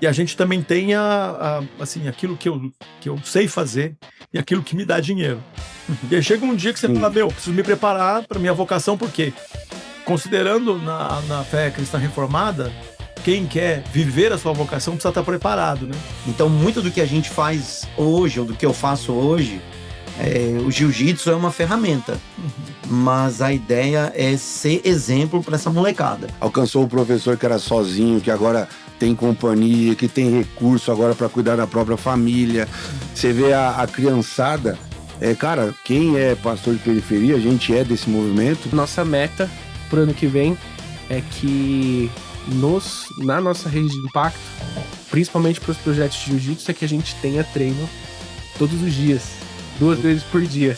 E a gente também tem assim, aquilo que eu sei fazer e aquilo que me dá dinheiro. E aí chega um dia que você fala, preciso me preparar para minha vocação, porque considerando na fé cristã reformada, quem quer viver a sua vocação precisa estar preparado, né? Então, muito do que a gente faz hoje, ou do que eu faço hoje, o jiu-jitsu é uma ferramenta. Mas a ideia é ser exemplo para essa molecada. Alcançou o professor que era sozinho, que agora tem companhia, que tem recurso agora para cuidar da própria família. Você vê a criançada. Cara, quem é pastor de periferia, a gente é desse movimento. Nossa meta pro ano que vem é que na nossa rede de impacto, principalmente para os projetos de jiu-jitsu, é que a gente tenha treino todos os dias, 2 vezes por dia.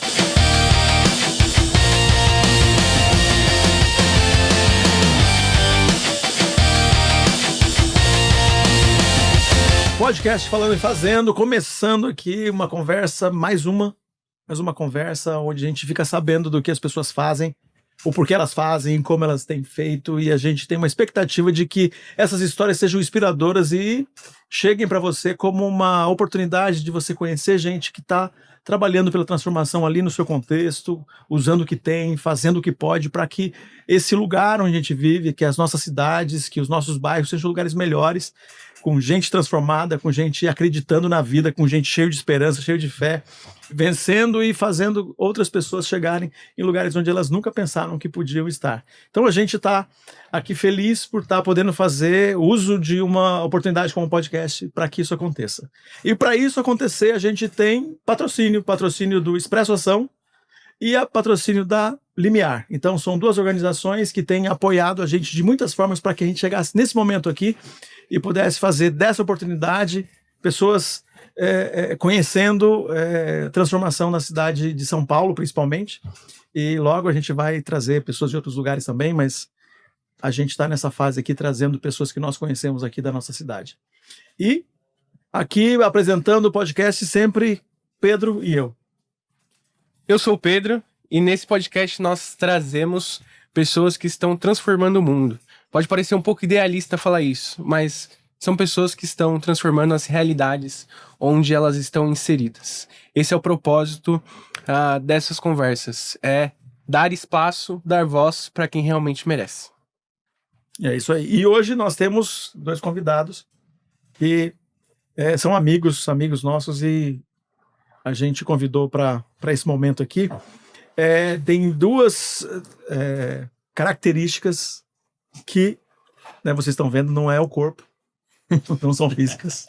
Podcast Falando e Fazendo, começando aqui uma conversa, mais uma conversa onde a gente fica sabendo do que as pessoas fazem, o porquê elas fazem, como elas têm feito, e a gente tem uma expectativa de que essas histórias sejam inspiradoras e cheguem para você como uma oportunidade de você conhecer gente que está trabalhando pela transformação ali no seu contexto, usando o que tem, fazendo o que pode, para que esse lugar onde a gente vive, que as nossas cidades, que os nossos bairros sejam lugares melhores, com gente transformada, com gente acreditando na vida, com gente cheio de esperança, cheio de fé, vencendo e fazendo outras pessoas chegarem em lugares onde elas nunca pensaram que podiam estar. Então a gente está aqui feliz por estar podendo fazer uso de uma oportunidade como podcast para que isso aconteça. E para isso acontecer, a gente tem patrocínio do Expresso Ação e a patrocínio da Limiar. Então são 2 organizações que têm apoiado a gente de muitas formas para que a gente chegasse nesse momento aqui e pudesse fazer dessa oportunidade pessoas conhecendo transformação na cidade de São Paulo, principalmente. E logo a gente vai trazer pessoas de outros lugares também, mas a gente está nessa fase aqui trazendo pessoas que nós conhecemos aqui da nossa cidade. E aqui apresentando o podcast sempre Pedro e eu. Eu sou o Pedro e nesse podcast nós trazemos pessoas que estão transformando o mundo. Pode parecer um pouco idealista falar isso, mas são pessoas que estão transformando as realidades onde elas estão inseridas. Esse é o propósito dessas conversas, é dar espaço, dar voz para quem realmente merece. É isso aí. E hoje nós temos 2 convidados que são amigos nossos e a gente convidou para esse momento aqui. Tem 2 características que, né, vocês estão vendo, não é o corpo, não são físicas,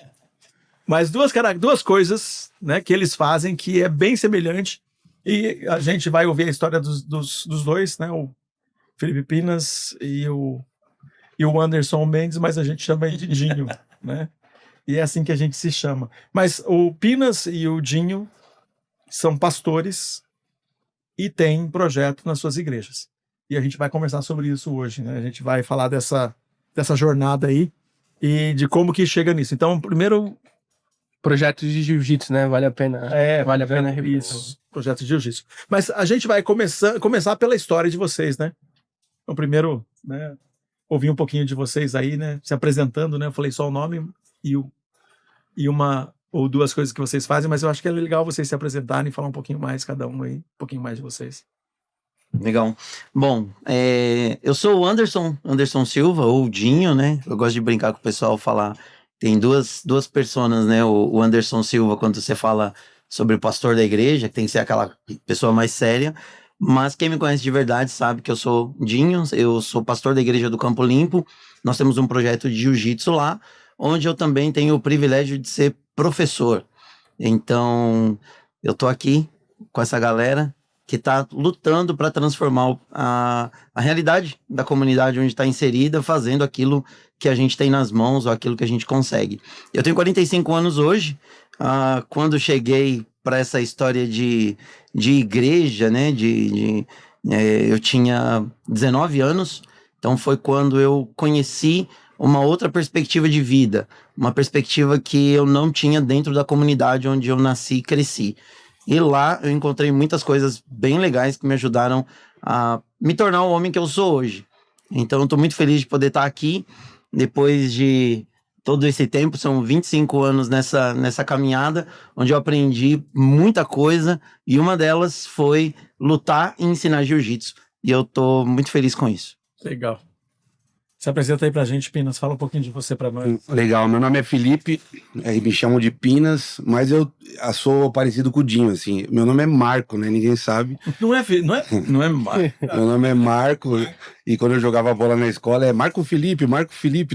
mas 2 coisas, né, que eles fazem que é bem semelhante, e a gente vai ouvir a história dos 2, né, o Felipe Pinas e o Anderson Mendes, mas a gente chama ele de Dinho, né, e é assim que a gente se chama. Mas o Pinas e o Dinho são pastores e têm projeto nas suas igrejas. E a gente vai conversar sobre isso hoje, né? A gente vai falar dessa jornada aí e de como que chega nisso. Então, primeiro... Projeto de jiu-jitsu, né? Vale a pena. Vale a pena repetir. Isso, projeto de jiu-jitsu. Mas a gente vai começar pela história de vocês, né? Então, primeiro, né, ouvir um pouquinho de vocês aí, né? Se apresentando, né? Eu falei só o nome e uma ou 2 coisas que vocês fazem, mas eu acho que é legal vocês se apresentarem e falar um pouquinho mais, cada um aí, um pouquinho mais de vocês. Legal. Bom, eu sou o Anderson Silva, ou Dinho, né? Eu gosto de brincar com o pessoal, falar. Tem duas personas, né? O Anderson Silva, quando você fala sobre o pastor da igreja, que tem que ser aquela pessoa mais séria. Mas quem me conhece de verdade sabe que eu sou Dinho, eu sou pastor da igreja do Campo Limpo. Nós temos um projeto de jiu-jitsu lá, onde eu também tenho o privilégio de ser professor. Então, eu tô aqui com essa galera que está lutando para transformar a realidade da comunidade onde está inserida, fazendo aquilo que a gente tem nas mãos, ou aquilo que a gente consegue. Eu tenho 45 anos hoje. Quando cheguei para essa história de igreja, né, eu tinha 19 anos, então foi quando eu conheci uma outra perspectiva de vida, uma perspectiva que eu não tinha dentro da comunidade onde eu nasci e cresci. E lá eu encontrei muitas coisas bem legais que me ajudaram a me tornar o homem que eu sou hoje. Então eu estou muito feliz de poder estar aqui, depois de todo esse tempo, são 25 anos nessa caminhada, onde eu aprendi muita coisa, e uma delas foi lutar e ensinar jiu-jitsu. E eu tô muito feliz com isso. Legal. Se apresenta aí pra gente, Pinas. Fala um pouquinho de você pra nós. Legal, meu nome é Felipe, me chamam de Pinas, mas eu sou parecido com o Dinho, assim. Meu nome é Marco, né? Ninguém sabe. Não é Marco. Meu nome é Marco, e quando eu jogava bola na escola é Marco Felipe,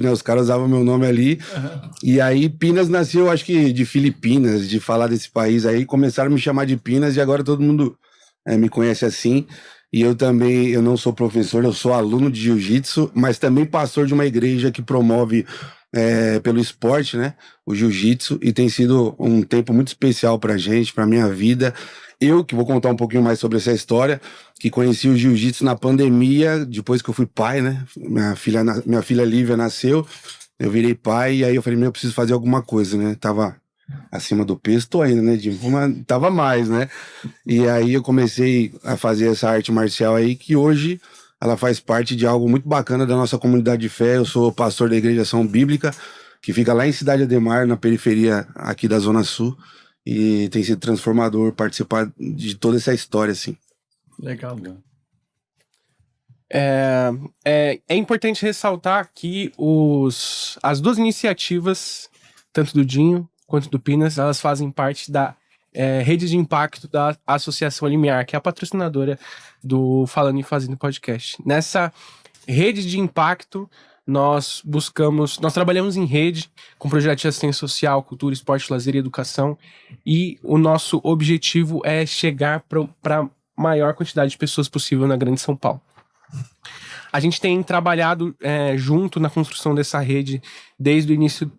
né? Os caras usavam meu nome ali. E aí Pinas nasceu, acho que de Filipinas, de falar desse país aí, começaram a me chamar de Pinas e agora todo mundo me conhece assim. E eu também, eu não sou professor, eu sou aluno de jiu-jitsu, mas também pastor de uma igreja que promove pelo esporte, né, o jiu-jitsu, e tem sido um tempo muito especial pra gente, pra minha vida. Eu, que vou contar um pouquinho mais sobre essa história, que conheci o jiu-jitsu na pandemia, depois que eu fui pai, né, minha filha Lívia nasceu, eu virei pai, e aí eu falei, eu preciso fazer alguma coisa, né, tava acima do peso, tô ainda, né, Jim? Mas tava mais, né? E aí eu comecei a fazer essa arte marcial aí, que hoje ela faz parte de algo muito bacana da nossa comunidade de fé. Eu sou pastor da Igreja Ação Bíblica, que fica lá em Cidade Ademar, na periferia aqui da Zona Sul, e tem sido transformador participar de toda essa história, assim. Legal. É importante ressaltar que as duas iniciativas, tanto do Dinho quanto do Pinas, elas fazem parte da rede de impacto da Associação Limiar, que é a patrocinadora do Falando e Fazendo Podcast. Nessa rede de impacto, nós trabalhamos em rede com projetos de assistência social, cultura, esporte, lazer e educação, e o nosso objetivo é chegar para a maior quantidade de pessoas possível na Grande São Paulo. A gente tem trabalhado junto na construção dessa rede desde o início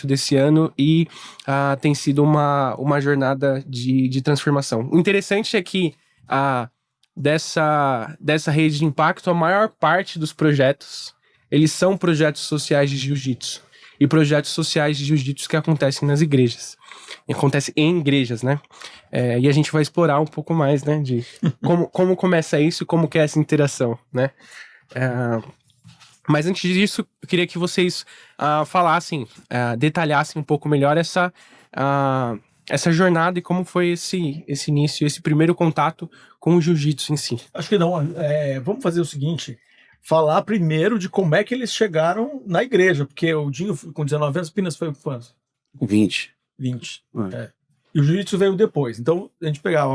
desse ano, e tem sido uma jornada de transformação. O interessante é que dessa rede de impacto, a maior parte dos projetos, eles são projetos sociais de jiu-jitsu, e projetos sociais de jiu-jitsu que acontecem nas igrejas. Acontece em igrejas, né? E a gente vai explorar um pouco mais, né, de como começa isso e como que é essa interação, né? Mas antes disso, eu queria que vocês falassem, detalhassem um pouco melhor essa jornada e como foi esse início, esse primeiro contato com o jiu-jitsu em si. Acho que não. Vamos fazer o seguinte: falar primeiro de como é que eles chegaram na igreja, porque o Dinho com 19 anos, Pinas foi quantos? 20. 20. E o jiu-jitsu veio depois. Então, a gente pegar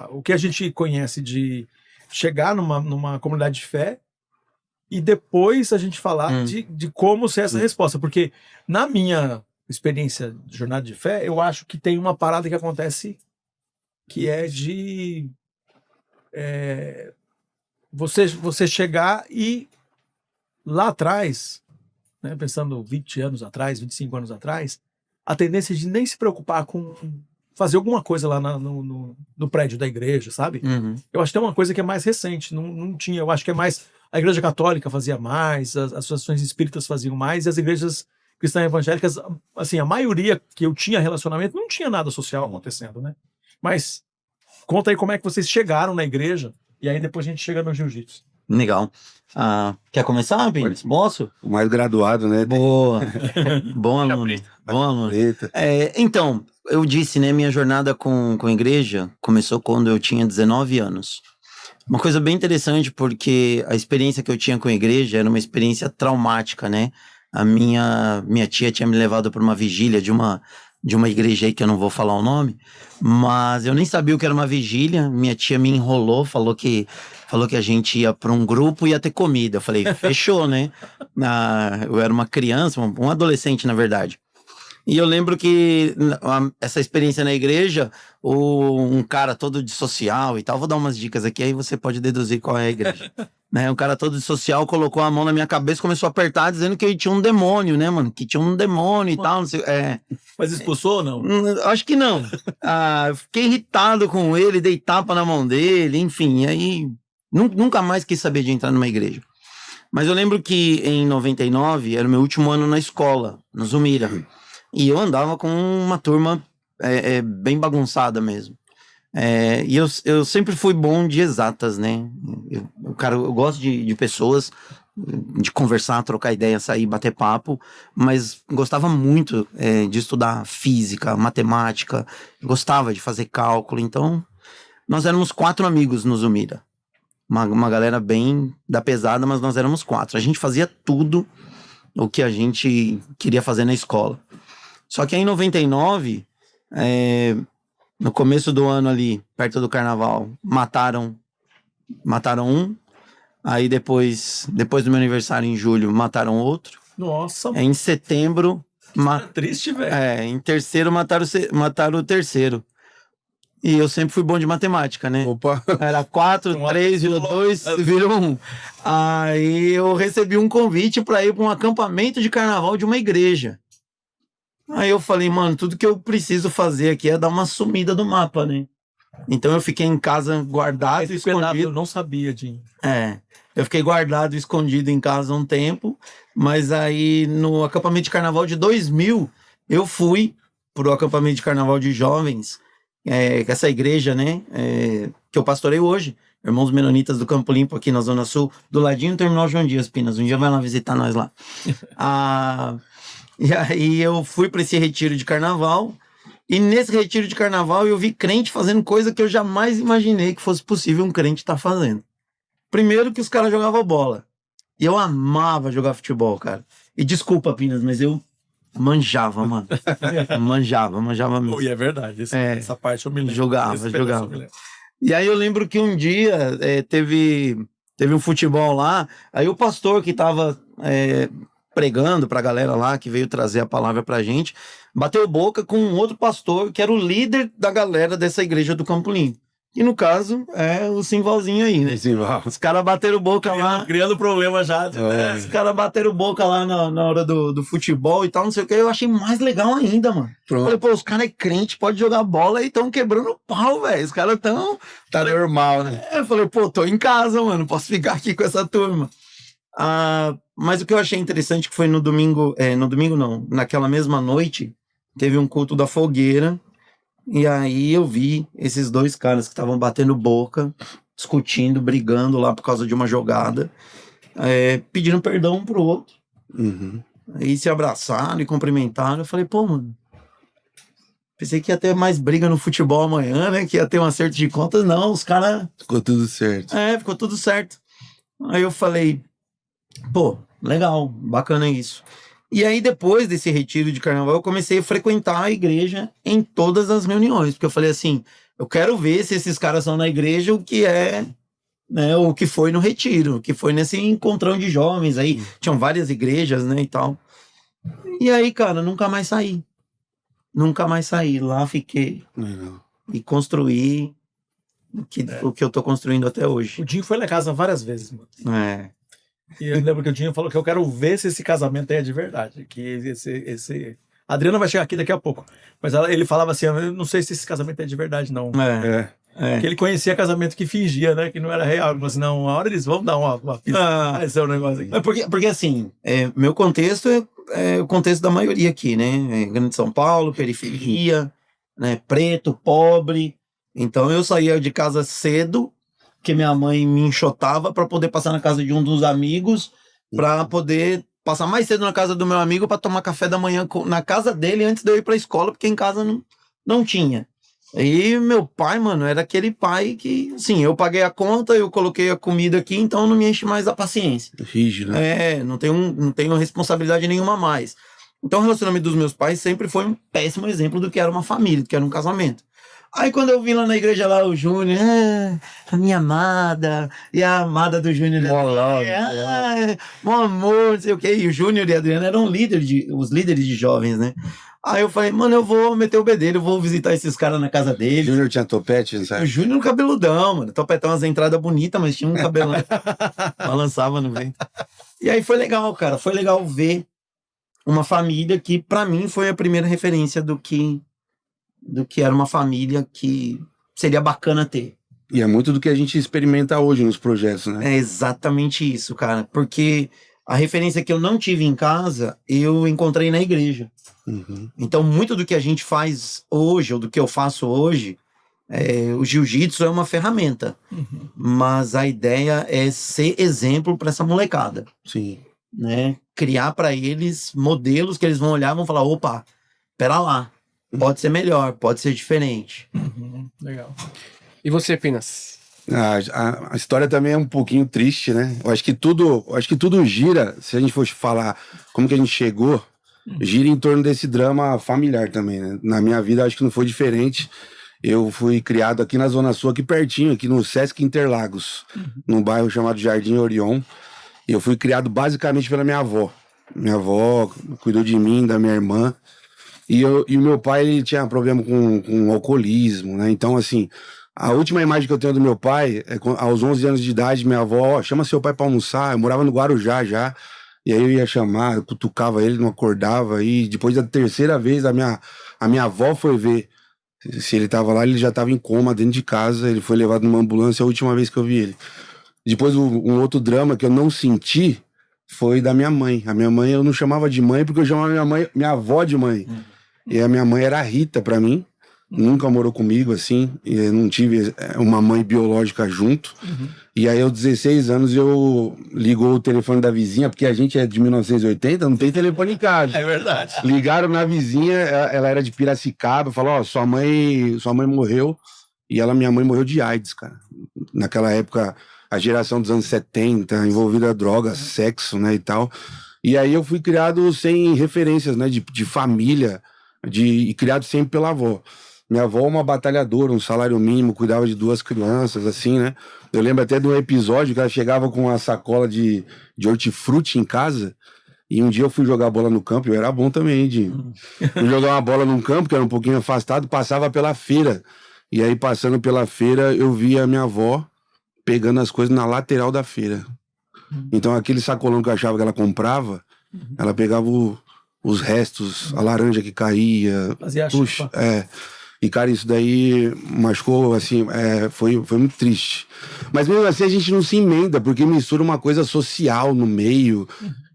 o que a gente conhece de chegar numa comunidade de fé, e depois a gente falar de como ser essa resposta. Porque na minha experiência de jornada de fé, eu acho que tem uma parada que acontece que é de você chegar e lá atrás, né, pensando 20 anos atrás, 25 anos atrás, a tendência de nem se preocupar com fazer alguma coisa lá no prédio da igreja, sabe? Uhum. Eu acho que tem uma coisa que é mais recente, não tinha, eu acho que é mais, a igreja católica fazia mais, as associações espíritas faziam mais, e as igrejas cristãs evangélicas, assim, a maioria que eu tinha relacionamento, não tinha nada social acontecendo, né? Mas conta aí como é que vocês chegaram na igreja, e aí depois a gente chega no jiu-jitsu. Legal. Quer começar, Pires? Posso? O mais graduado, né? Boa. Bom aluno. Bom aluno. Então, eu disse, né, minha jornada com a igreja começou quando eu tinha 19 anos. Uma coisa bem interessante, porque a experiência que eu tinha com a igreja era uma experiência traumática, né? A minha tia tinha me levado para uma vigília de uma igreja aí que eu não vou falar o nome, mas eu nem sabia o que era uma vigília. Minha tia me enrolou, falou que a gente ia para um grupo e ia ter comida. Eu falei, fechou, né? Eu era uma criança, um adolescente, na verdade. E eu lembro que essa experiência na igreja, um cara todo de social e tal, vou dar umas dicas aqui, aí você pode deduzir qual é a igreja. Né? Um cara todo de social colocou a mão na minha cabeça, começou a apertar, dizendo que tinha um demônio, né, mano? Que tinha um demônio e tal, não sei. Mas expulsou ou não? Acho que não. Eu fiquei irritado com ele, dei tapa na mão dele, enfim, aí nunca mais quis saber de entrar numa igreja. Mas eu lembro que em 99 era o meu último ano na escola, no Zumira. E eu andava com uma turma bem bagunçada mesmo. E eu sempre fui bom de exatas, né? Eu gosto de pessoas, de conversar, trocar ideia, sair, bater papo, mas gostava muito de estudar física, matemática, gostava de fazer cálculo, então nós éramos 4 amigos no Zumira. Uma galera bem da pesada, mas nós éramos 4. A gente fazia tudo o que a gente queria fazer na escola. Só que aí em 99, no começo do ano ali, perto do carnaval, mataram um. Aí depois do meu aniversário em julho, mataram outro. Nossa, Em setembro, triste, velho. em terceiro mataram o terceiro. E eu sempre fui bom de matemática, né? Opa. Era 4, 3, virou 2, virou 1. Aí eu recebi um convite para ir para um acampamento de carnaval de uma igreja. Aí eu falei, mano, tudo que eu preciso fazer aqui é dar uma sumida do mapa, né? Então eu fiquei em casa guardado, Esse pedaço escondido. eu não sabia, Dinho. Eu fiquei guardado, escondido em casa um tempo, mas aí no acampamento de carnaval de 2000, eu fui pro acampamento de carnaval de jovens, essa igreja, né, que eu pastorei hoje, Irmãos Menonitas do Campo Limpo, aqui na Zona Sul, do ladinho do Terminal João Dias, Pinas. Um dia vai lá visitar nós lá. E aí eu fui para esse retiro de carnaval, e nesse retiro de carnaval eu vi crente fazendo coisa que eu jamais imaginei que fosse possível um crente estar fazendo. Primeiro que os caras jogavam bola. E eu amava jogar futebol, cara. E desculpa, Pinas, mas eu manjava, mano. manjava mesmo. E é verdade. Essa parte eu me lembro. Jogava. Esse pedaço eu me lembro. E aí eu lembro que um dia teve um futebol lá, aí o pastor que tava pregando pra galera lá, que veio trazer a palavra pra gente, bateu boca com um outro pastor, que era o líder da galera dessa igreja do Campo Limpo. E no caso, é o Simvalzinho aí, né? Simval. Os caras bateram boca lá. Criando problema já. Os caras bateram boca lá na hora do futebol e tal, não sei o que. Eu achei mais legal ainda, mano. Pronto. Falei, pô, os caras é crente, pode jogar bola e estão quebrando o pau, velho. Os caras estão... Tá normal, né? Eu falei, pô, tô em casa, mano. Posso ficar aqui com essa turma. Mas o que eu achei interessante que foi no domingo... no domingo não. Naquela mesma noite, teve um culto da fogueira. E aí eu vi esses 2 caras que estavam batendo boca, discutindo, brigando lá por causa de uma jogada, pedindo perdão um pro outro. Uhum. Aí se abraçaram e cumprimentaram. Eu falei, pô, mano, pensei que ia ter mais briga no futebol amanhã, né? Que ia ter um acerto de contas. Não, os caras... Ficou tudo certo. Ficou tudo certo. Aí eu falei, pô, legal, bacana isso. E aí, depois desse retiro de carnaval, eu comecei a frequentar a igreja em todas as reuniões. Porque eu falei assim, eu quero ver se esses caras são na igreja o que é, né, o que foi no retiro, o que foi nesse encontrão de jovens aí. Tinham várias igrejas, né, e tal. E aí, cara, nunca mais saí. Lá fiquei Legal. e construí o que eu tô construindo até hoje. O Dinho foi lá em casa várias vezes, mano. E eu lembro que o Dinho falou que eu quero ver se esse casamento aí é de verdade. Que esse... A Adriana vai chegar aqui daqui a pouco. Mas ele falava assim, eu não sei se esse casamento é de verdade, não. Porque ele conhecia casamento que fingia, né? Que não era real. Ele falou assim, não, uma hora eles vão dar uma pista. Esse é o negócio aqui. Porque assim, meu contexto é o contexto da maioria aqui, né? Grande São Paulo, periferia, né? Preto, pobre. Então eu saía de casa cedo, que minha mãe me enxotava para poder passar na casa de um dos amigos, para poder passar mais cedo na casa do meu amigo para tomar café da manhã na casa dele antes de eu ir para a escola, porque em casa não tinha. E meu pai, mano, era aquele pai que, sim, eu paguei a conta, eu coloquei a comida aqui, então não me enche mais a paciência. Rígido. Não tenho responsabilidade nenhuma mais. Então o relacionamento dos meus pais sempre foi um péssimo exemplo do que era uma família, do que era um casamento. Aí quando eu vi lá na igreja lá o Júnior, a minha amada, e a amada do Júnior, meu amor, não sei o quê. E o Júnior e a Adriana eram os líderes de jovens, né? Aí eu falei, mano, eu vou meter o bedelho, eu vou visitar esses caras na casa dele. Júnior tinha topete, não sabe? O Júnior cabeludão, mano. Topetão, umas entradas bonitas, mas tinha um cabelão. Balançava no vento. E aí foi legal, cara. Foi legal ver uma família que, pra mim, foi a primeira referência do que era uma família que seria bacana ter. E é muito do que a gente experimenta hoje nos projetos, né? É exatamente isso, cara. Porque a referência que eu não tive em casa, eu encontrei na igreja. Uhum. Então, muito do que a gente faz hoje, ou do que eu faço hoje, O jiu-jitsu é uma ferramenta, mas a ideia é ser exemplo para essa molecada, Sim. né? Criar para eles modelos que eles vão olhar e vão falar, opa, pera lá, pode ser melhor, pode ser diferente. Legal. E você, Pinas? A história também é um pouquinho triste, né? Eu acho que tudo gira, se a gente fosse falar como que a gente chegou, gira em torno desse drama familiar também, né? Na minha vida, acho que não foi diferente. Eu fui criado aqui na Zona Sul, aqui pertinho, aqui no Sesc Interlagos, num bairro chamado Jardim Orion. E eu fui criado basicamente pela minha avó. Minha avó cuidou de mim, da minha irmã. E o meu pai, ele tinha problema com alcoolismo, né? Então, assim, a última imagem que eu tenho do meu pai é aos 11 anos de idade, minha avó, chama seu pai pra almoçar. Eu morava no Guarujá já. E aí eu ia chamar, eu cutucava ele, não acordava. E depois da terceira vez, a minha avó foi ver se ele tava lá. Ele já tava em coma dentro de casa. Ele foi levado numa ambulância a última vez que eu vi ele. Depois, um outro drama que eu não senti foi da minha mãe. A minha mãe eu não chamava de mãe porque eu chamava minha avó de mãe. E a minha mãe era Rita pra mim. Nunca morou comigo, assim. E eu não tive uma mãe biológica junto. E aí, aos 16 anos, eu ligou o telefone da vizinha, porque a gente é de 1980, não tem telefone em casa. É verdade. Ligaram na vizinha, ela era de Piracicaba, falou, ó, sua mãe morreu. E minha mãe morreu de AIDS, cara. Naquela época, a geração dos anos 70, envolvida em drogas, sexo, né, e tal. E aí eu fui criado sem referências, né, de família, e criado sempre pela avó. Minha avó, uma batalhadora, um salário mínimo, cuidava de 2 crianças, assim, né? Eu lembro até de um episódio que ela chegava com uma sacola de hortifruti em casa. E um dia eu fui jogar bola no campo, eu era bom também, fui jogar uma bola num campo, que era um pouquinho afastado, passava pela feira. E aí, passando pela feira, eu via a minha avó pegando as coisas na lateral da feira. Então, aquele sacolão que eu achava que ela comprava, ela pegava os restos, a laranja que caía. Fazia a puxa, chupa. E, cara, isso daí machucou, assim, foi muito triste. Mas mesmo assim a gente não se emenda, porque mistura uma coisa social no meio.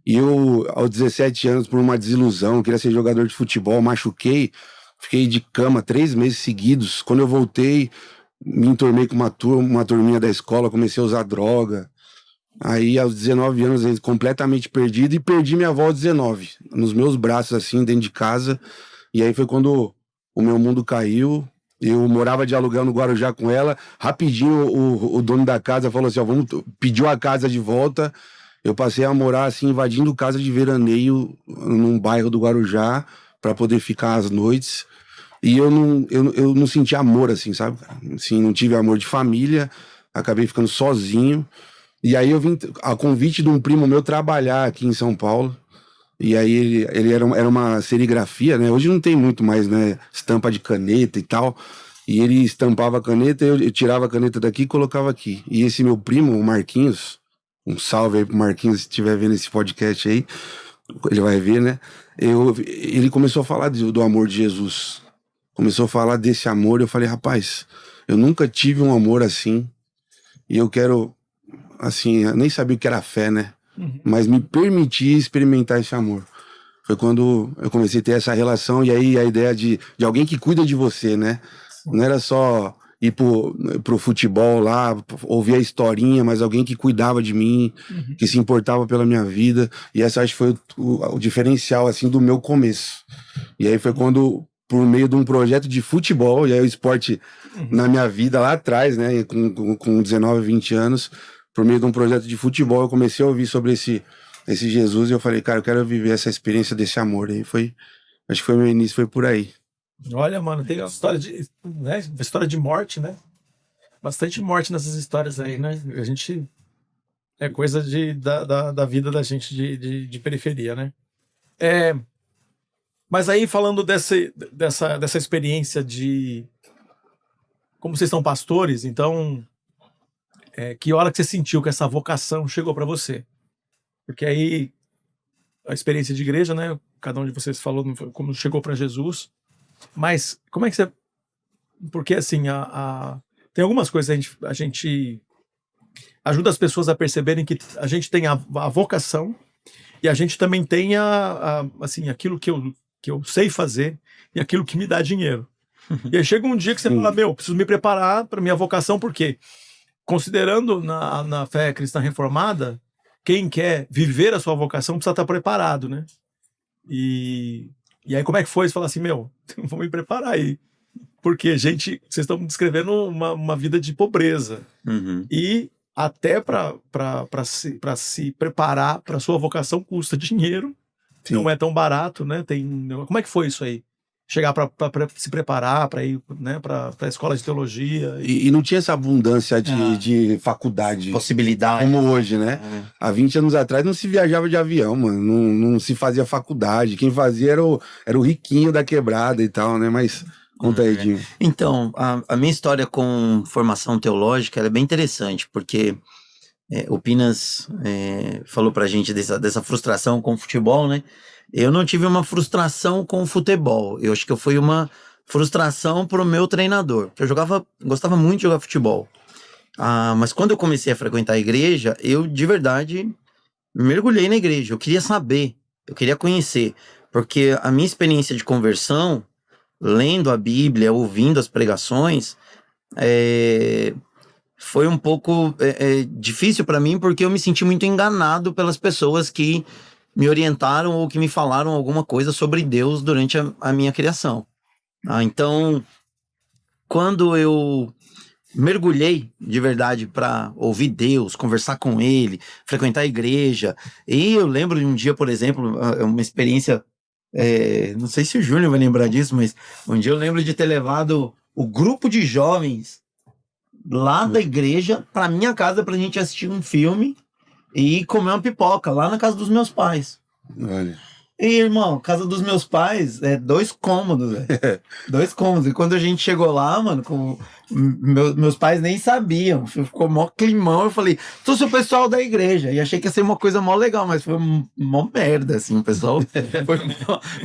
E eu, aos 17 anos, por uma desilusão, queria ser jogador de futebol, machuquei, fiquei de cama 3 meses seguidos. Quando eu voltei, me enturmei com uma turminha da escola, comecei a usar droga. Aí, aos 19 anos, completamente perdido, e perdi minha avó aos 19, nos meus braços, assim, dentro de casa. E aí foi quando o meu mundo caiu. Eu morava de aluguel no Guarujá com ela. Rapidinho, o dono da casa falou assim, ó, pediu a casa de volta. Eu passei a morar, assim, invadindo casa de veraneio num bairro do Guarujá para poder ficar às noites. E eu não senti amor, assim, sabe? Assim, não tive amor de família. Acabei ficando sozinho. E aí eu vim a convite de um primo meu trabalhar aqui em São Paulo. E aí ele era uma serigrafia, né? Hoje não tem muito mais, né? Estampa de caneta e tal. E ele estampava a caneta, eu tirava a caneta daqui e colocava aqui. E esse meu primo, o Marquinhos, um salve aí pro Marquinhos, se estiver vendo esse podcast aí, ele vai ver, né? Ele começou a falar do amor de Jesus. Começou a falar desse amor. Eu falei, rapaz, eu nunca tive um amor assim. E eu quero, assim, eu nem sabia o que era fé, né? Mas me permitir experimentar esse amor. Foi quando eu comecei a ter essa relação, e aí a ideia de alguém que cuida de você, né? Não era só ir pro futebol lá, ouvir a historinha, mas alguém que cuidava de mim, que se importava pela minha vida. E essa acho que foi o diferencial, assim, do meu começo. E aí foi quando, por meio de um projeto de futebol, e aí o esporte na minha vida lá atrás, né? Com 19, 20 anos, por meio de um projeto de futebol, eu comecei a ouvir sobre esse Jesus, e eu falei, cara, eu quero viver essa experiência desse amor. E acho que foi meu início, foi por aí. Olha, mano, tem história história de morte, né? Bastante morte nessas histórias aí, né? A gente... É coisa da vida da gente de periferia, né? Mas aí, falando dessa experiência de... Como vocês são pastores, então... que hora que você sentiu que essa vocação chegou para você? Porque aí a experiência de igreja, né? Cada um de vocês falou como chegou para Jesus. Mas como é que você... Porque assim, tem algumas coisas a gente ajuda as pessoas a perceberem que a gente tem a vocação e a gente também tem assim, aquilo que eu sei fazer e aquilo que me dá dinheiro. E aí chega um dia que você fala, preciso me preparar para minha vocação, porque considerando na fé cristã reformada, quem quer viver a sua vocação precisa estar preparado, né? E aí como é que foi? Você fala assim, vou me preparar aí. Porque, gente, vocês estão descrevendo uma vida de pobreza. E até para se preparar para sua vocação custa dinheiro. Sim. Não é tão barato, né? Como é que foi isso aí? Chegar para se preparar, para ir, né, para a escola de teologia. E não tinha essa abundância de faculdade. Possibilidade. Como hoje, né? Há 20 anos atrás não se viajava de avião, mano. Não se fazia faculdade. Quem fazia era o riquinho da quebrada e tal, né? Mas conta aí, Dinho. Então, a minha história com formação teológica ela é bem interessante, porque o Pinas falou pra gente dessa frustração com o futebol, né? Eu não tive uma frustração com o futebol. Eu acho que foi uma frustração pro meu treinador. Eu gostava muito de jogar futebol. Mas quando eu comecei a frequentar a igreja, eu de verdade mergulhei na igreja. Eu queria saber, eu queria conhecer. Porque a minha experiência de conversão, lendo a Bíblia, ouvindo as pregações, foi um pouco difícil para mim, porque eu me senti muito enganado pelas pessoas que me orientaram ou que me falaram alguma coisa sobre Deus durante a minha criação. Então, quando eu mergulhei de verdade para ouvir Deus, conversar com Ele, frequentar a igreja, e eu lembro de um dia, por exemplo, uma experiência, não sei se o Júnior vai lembrar disso, mas um dia eu lembro de ter levado o grupo de jovens lá da igreja pra minha casa pra gente assistir um filme e comer uma pipoca lá na casa dos meus pais. Olha. E, irmão, casa dos meus pais 2 cômodos, velho. 2 cômodos. E quando a gente chegou lá, mano, meus pais nem sabiam. Ficou mó climão. Eu falei, trouxe o pessoal da igreja. E achei que ia ser uma coisa mó legal, mas foi mó merda, assim. O pessoal.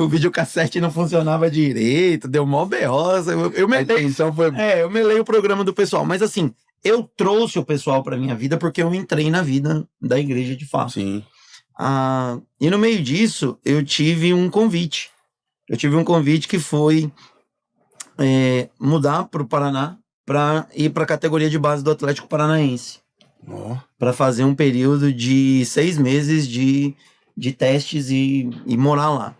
O videocassete não funcionava direito, deu mó beosa. Eu melei o programa do pessoal. Mas, assim, eu trouxe o pessoal pra minha vida porque eu entrei na vida da igreja de fato. Sim. E no meio disso, eu tive um convite. Que foi mudar para o Paraná para ir para a categoria de base do Atlético Paranaense. Para fazer um período de 6 meses de testes e morar lá.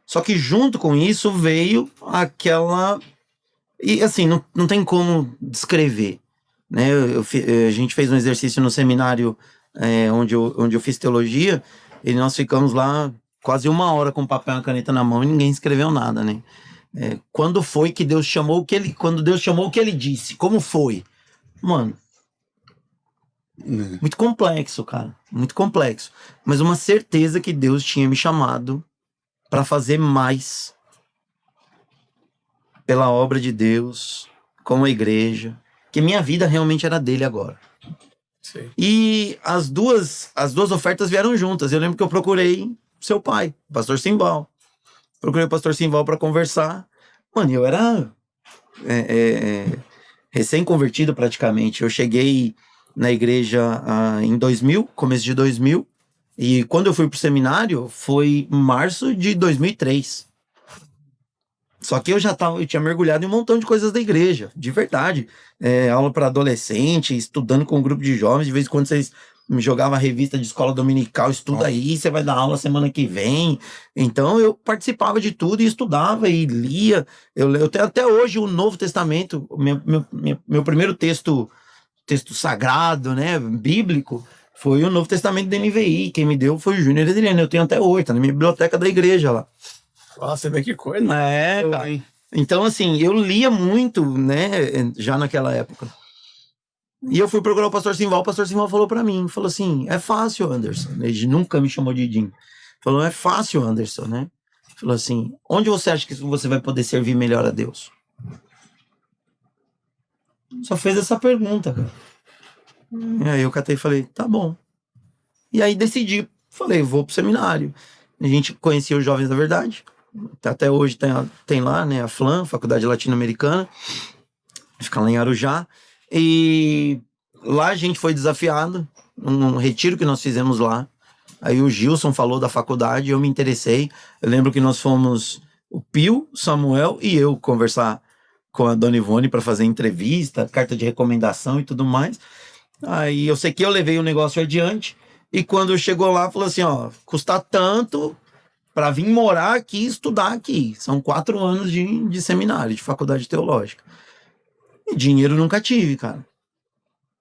Só que junto com isso veio aquela... E assim, não tem como descrever. Né? A gente fez um exercício no seminário onde eu fiz teologia, e nós ficamos lá quase 1 hora com papel e uma caneta na mão e ninguém escreveu nada, né? Quando foi que Deus chamou quando Deus chamou o que ele disse? Como foi? Mano, muito complexo, cara. Muito complexo. Mas uma certeza que Deus tinha me chamado para fazer mais pela obra de Deus, como a igreja, que minha vida realmente era dele agora. Sim. E as duas ofertas vieram juntas. Eu lembro que eu procurei seu pai, o pastor Simval. Procurei o pastor Simval para conversar. Mano, eu era recém-convertido praticamente. Eu cheguei na igreja em 2000, começo de 2000. E quando eu fui pro seminário, foi em março de 2003. Só que eu tinha mergulhado em um montão de coisas da igreja, de verdade. Aula para adolescente, estudando com um grupo de jovens. De vez em quando vocês me jogavam a revista de escola dominical, estuda aí, você vai dar aula semana que vem. Então eu participava de tudo e estudava e lia. Eu tenho até hoje o Novo Testamento, meu primeiro texto sagrado, né, bíblico, foi o Novo Testamento da NVI. Quem me deu foi o Júnior Adriano. Eu tenho até hoje, tá na minha biblioteca da igreja lá. Nossa, você vê que coisa. Cara. Então, assim, eu lia muito, né, já naquela época. E eu fui procurar o pastor Simval falou pra mim, falou assim, é fácil, Anderson. Ele nunca me chamou de Dinho. Falou, é fácil, Anderson, né? Falou assim, onde você acha que você vai poder servir melhor a Deus? Só fez essa pergunta, cara. E aí eu catei e falei, tá bom. E aí decidi, falei, vou pro seminário. A gente conhecia os Jovens da Verdade. Até hoje tem lá, né, a FLAM, Faculdade Latino-Americana, fica lá em Arujá, e lá a gente foi desafiado, num retiro que nós fizemos lá. Aí o Gilson falou da faculdade, eu me interessei. Eu lembro que nós fomos o Pio, Samuel e eu conversar com a Dona Ivone para fazer entrevista, carta de recomendação e tudo mais. Aí eu sei que eu levei o negócio adiante, e quando chegou lá, falou assim, ó, custa tanto para vir morar aqui e estudar aqui. São 4 anos de seminário, de faculdade teológica. E dinheiro nunca tive, cara.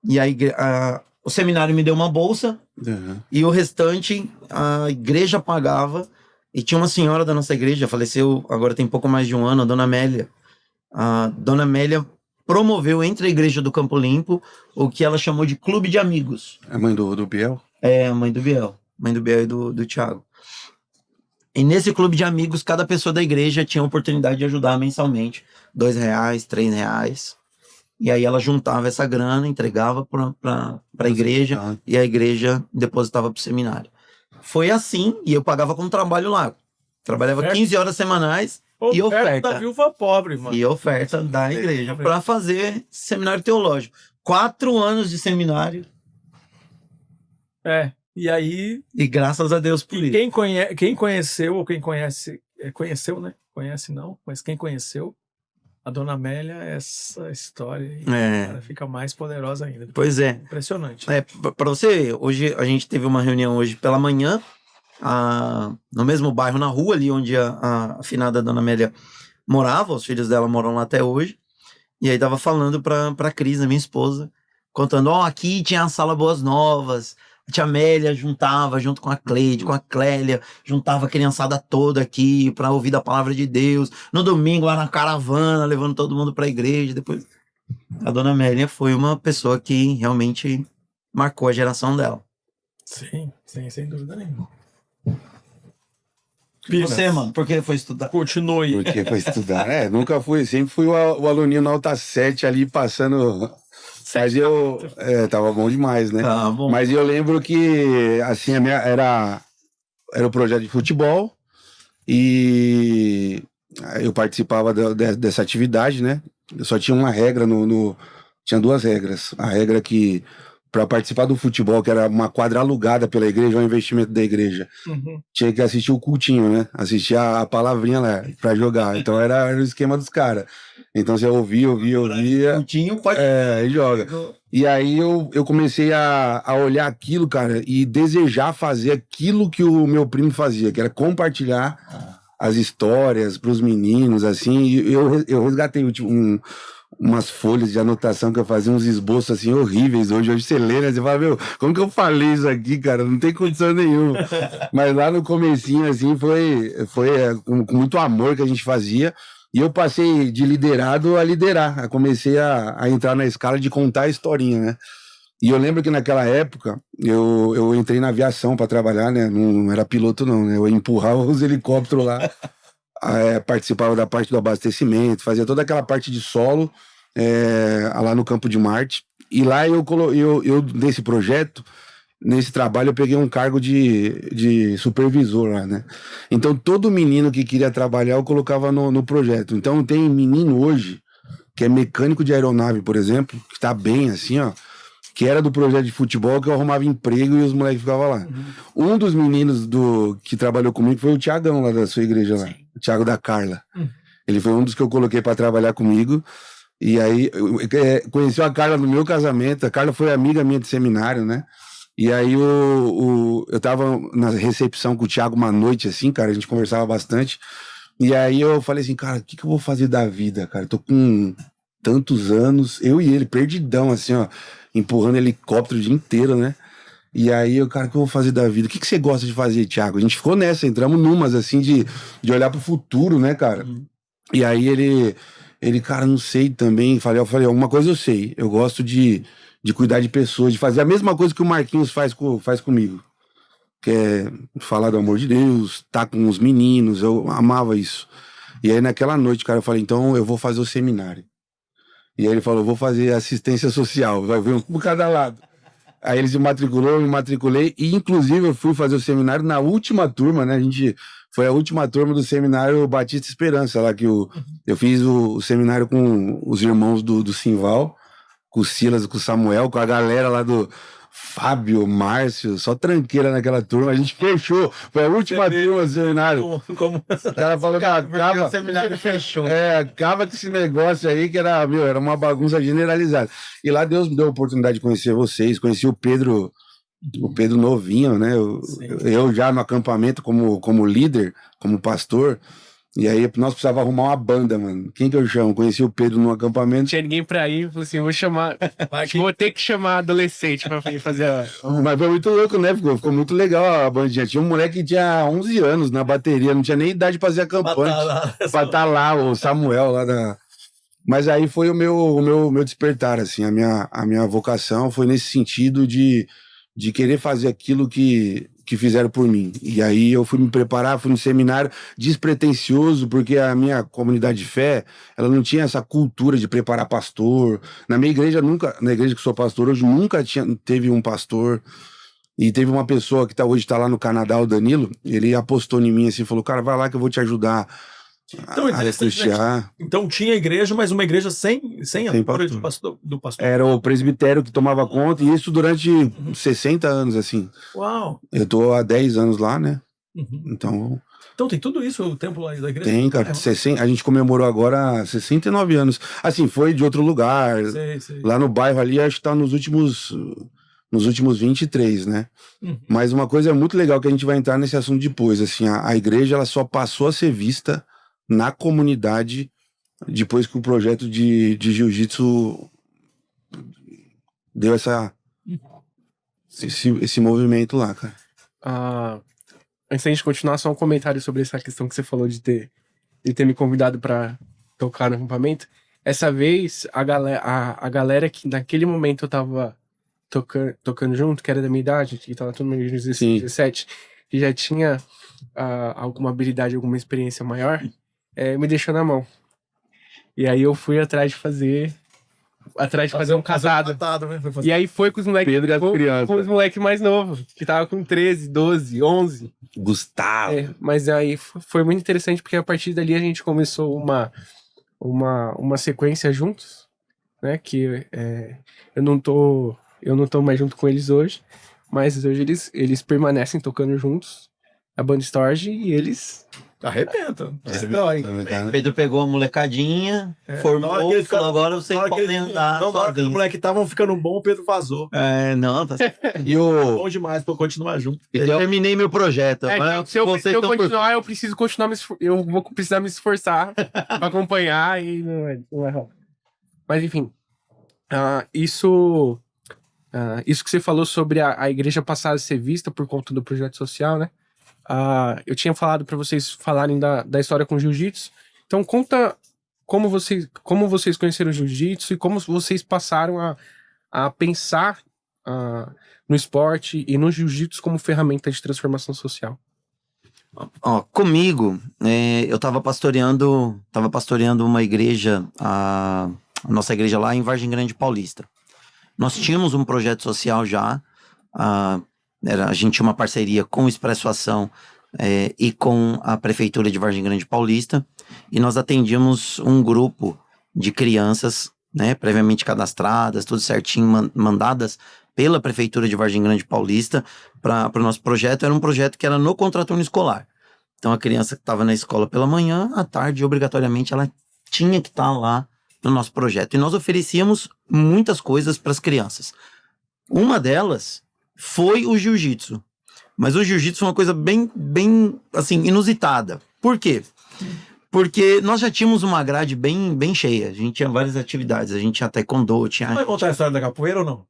E aí o seminário me deu uma bolsa, e o restante a igreja pagava. E tinha uma senhora da nossa igreja, faleceu agora tem pouco mais de um ano, a Dona Amélia. A Dona Amélia promoveu entre a igreja do Campo Limpo o que ela chamou de clube de amigos. A mãe do Biel? É, a mãe do Biel e do Thiago. E nesse clube de amigos, cada pessoa da igreja tinha a oportunidade de ajudar mensalmente, R$2, R$3. E aí ela juntava essa grana, entregava para a igreja, e a igreja depositava para o seminário. Foi assim, e eu pagava com trabalho lá. Trabalhava 15 horas semanais e oferta. Da viúva pobre, mano. E oferta da igreja para fazer seminário teológico. 4 anos de seminário. E aí... E graças a Deus por isso. Quem conheceu, ou quem conhece... Conheceu, né? Conhece não, mas quem conheceu a Dona Amélia, essa história aí, cara, fica mais poderosa ainda. Pois é. Impressionante. Para você ver, hoje a gente teve uma reunião hoje pela manhã, no mesmo bairro, na rua ali onde a afinada Dona Amélia morava, os filhos dela moram lá até hoje, e aí tava falando pra Cris, a minha esposa, contando, aqui tinha a sala Boas Novas, a tia Amélia juntava junto com a Cleide, com a Clélia, juntava a criançada toda aqui pra ouvir da palavra de Deus, no domingo lá na caravana, levando todo mundo pra igreja. Depois a Dona Amélia foi uma pessoa que realmente marcou a geração dela. Sim, sem dúvida nenhuma. Você, mano, por que foi estudar? Continue. Porque foi estudar. Nunca fui, sempre fui o aluninho na Alta 7 ali passando. Mas eu. Tava bom demais, né? Tá bom. Mas eu lembro que, assim, a minha era o projeto de futebol e eu participava dessa atividade, né? Eu só tinha uma regra tinha 2 regras. A regra que, para participar do futebol, que era uma quadra alugada pela igreja, um investimento da igreja, tinha que assistir o cultinho, né? Assistir a palavrinha lá pra jogar. Então era o esquema dos caras. Então você ouvia. Cultinho pode... Aí joga. E aí eu comecei a olhar aquilo, cara, e desejar fazer aquilo que o meu primo fazia, que era compartilhar as histórias pros meninos, assim. E eu resgatei umas folhas de anotação que eu fazia, uns esboços assim horríveis. Hoje você lê, né? Você fala, meu, como que eu falei isso aqui, cara? Não tem condição nenhuma. Mas lá no comecinho, assim, foi com muito amor que a gente fazia. E eu passei de liderado a liderar. Eu comecei a entrar na escala de contar a historinha, né? E eu lembro que naquela época, eu entrei na aviação para trabalhar, né? Não era piloto não, né? Eu empurrava os helicópteros lá. Participava da parte do abastecimento, fazia toda aquela parte de solo lá no Campo de Marte. E lá eu nesse projeto, nesse trabalho, eu peguei um cargo de supervisor lá, né? Então todo menino que queria trabalhar eu colocava no projeto. Então tem menino hoje que é mecânico de aeronave, por exemplo, que tá bem assim, ó, que era do projeto de futebol, que eu arrumava emprego e os moleques ficavam lá. Um dos meninos que trabalhou comigo foi o Tiagão lá da sua igreja lá. O Thiago da Carla. Ele foi um dos que eu coloquei para trabalhar comigo. E aí, conheceu a Carla no meu casamento. A Carla foi amiga minha de seminário, né? E aí, eu tava na recepção com o Thiago uma noite, assim, cara. A gente conversava bastante. E aí, eu falei assim, cara, o que eu vou fazer da vida, cara? Eu tô com tantos anos. Eu e ele, perdidão, assim, ó. Empurrando helicóptero o dia inteiro, né? E aí, cara, o que eu vou fazer da vida? O que você gosta de fazer, Thiago? A gente ficou nessa, entramos numas, assim, de olhar pro futuro, né, cara? E aí ele, cara, não sei também. Eu falei, alguma coisa eu sei. Eu gosto de cuidar de pessoas, de fazer a mesma coisa que o Marquinhos faz comigo. Que é falar do amor de Deus, tá com os meninos, eu amava isso. E aí, naquela noite, cara, eu falei, então eu vou fazer o seminário. E aí ele falou, vou fazer assistência social, vai ver um por cada lado. Aí ele se matriculou, eu me matriculei, e inclusive eu fui fazer o seminário na última turma, né? Foi a última turma do seminário Batista Esperança, lá que eu fiz o seminário com os irmãos do Simval, com o Silas, com o Samuel, com a galera lá Fábio, Márcio, só tranqueira naquela turma. A gente fechou. Foi a última turma do seminário. Como... O cara falou que acaba. O seminário fechou. Acaba com esse negócio aí que era, era uma bagunça generalizada. E lá Deus me deu a oportunidade de conhecer vocês, conheci o Pedro novinho, né? Eu já no acampamento como líder, como pastor. E aí nós precisávamos arrumar uma banda, mano. Quem que eu chamo? Conheci o Pedro no acampamento. Não tinha ninguém pra ir, falei assim, vou ter que chamar adolescente pra fazer Mas foi muito louco, né? Ficou muito legal a bandinha. Tinha um moleque que tinha 11 anos na bateria, não tinha nem idade pra fazer acampante. Pra estar lá, o Samuel lá da... Mas aí foi o meu despertar, assim. A minha vocação foi nesse sentido de querer fazer aquilo que fizeram por mim. E aí eu fui me preparar, fui no seminário despretensioso, porque a minha comunidade de fé, ela não tinha essa cultura de preparar pastor. Na minha igreja, na igreja que sou pastor hoje, nunca teve um pastor. E teve uma pessoa que hoje está lá no Canadá, o Danilo, ele apostou em mim assim, falou, cara, vai lá que eu vou te ajudar a cristiar. Então tinha igreja, mas uma igreja sem a figura do pastor. Era o presbitério que tomava conta, e isso durante 60 anos, assim. Uau! Eu tô há 10 anos lá, né? Uhum. Então tem tudo isso, o templo lá da igreja? Tem, cara. A gente comemorou agora 69 anos. Assim, foi de outro lugar. Sei. Lá no bairro ali, acho que tá nos últimos 23, né? Uhum. Mas uma coisa muito legal que a gente vai entrar nesse assunto depois, assim, a igreja, ela só passou a ser vista na comunidade depois que o projeto de jiu-jitsu deu esse movimento lá, cara. Antes da gente continuar, só um comentário sobre essa questão que você falou de ter me convidado pra tocar no acampamento. Essa vez, a galera que naquele momento eu tava tocando junto, que era da minha idade, que tava todo mundo nos 16, 17, que já tinha alguma habilidade, alguma experiência maior, me deixou na mão. E aí eu fui atrás de fazer um casado. E aí foi com os moleques. Pedro e as crianças. Com os moleques mais novos, que tava com 13, 12, 11. Gustavo. Mas aí foi muito interessante, porque a partir dali a gente começou uma sequência juntos, né? Que eu não tô mais junto com eles hoje, mas hoje eles permanecem tocando juntos, a banda Storge, e eles arrebentam. Pedro pegou a molecadinha, formou, falou, agora vocês podem andar. Os moleques estavam ficando bom, o Pedro vazou. Tá E bom demais pra eu continuar junto. Eu terminei meu projeto. Se eu continuar, eu preciso continuar eu vou precisar me esforçar pra acompanhar e não é rápido. Mas enfim, isso que você falou sobre a igreja passar a ser vista por conta do projeto social, né? Eu tinha falado para vocês falarem da história com jiu-jitsu. Então conta como vocês conheceram o jiu-jitsu e como vocês passaram a pensar no esporte e no jiu-jitsu como ferramenta de transformação social. Comigo, eu tava pastoreando uma igreja, a nossa igreja lá em Vargem Grande Paulista. Nós tínhamos um projeto social já, a gente tinha uma parceria com o Expresso Ação e com a Prefeitura de Vargem Grande Paulista, e nós atendíamos um grupo de crianças, né, previamente cadastradas, tudo certinho, mandadas pela Prefeitura de Vargem Grande Paulista para o nosso projeto. Era um projeto que era no contraturno escolar. Então a criança que estava na escola pela manhã, à tarde, obrigatoriamente, ela tinha que estar lá no nosso projeto. E nós oferecíamos muitas coisas para as crianças. Uma delas foi o jiu-jitsu. Mas o jiu-jitsu foi uma coisa bem, assim, inusitada. Por quê? Porque nós já tínhamos uma grade bem cheia. A gente tinha várias atividades. A gente tinha taekwondo, tinha... Vai contar a história da capoeira ou não?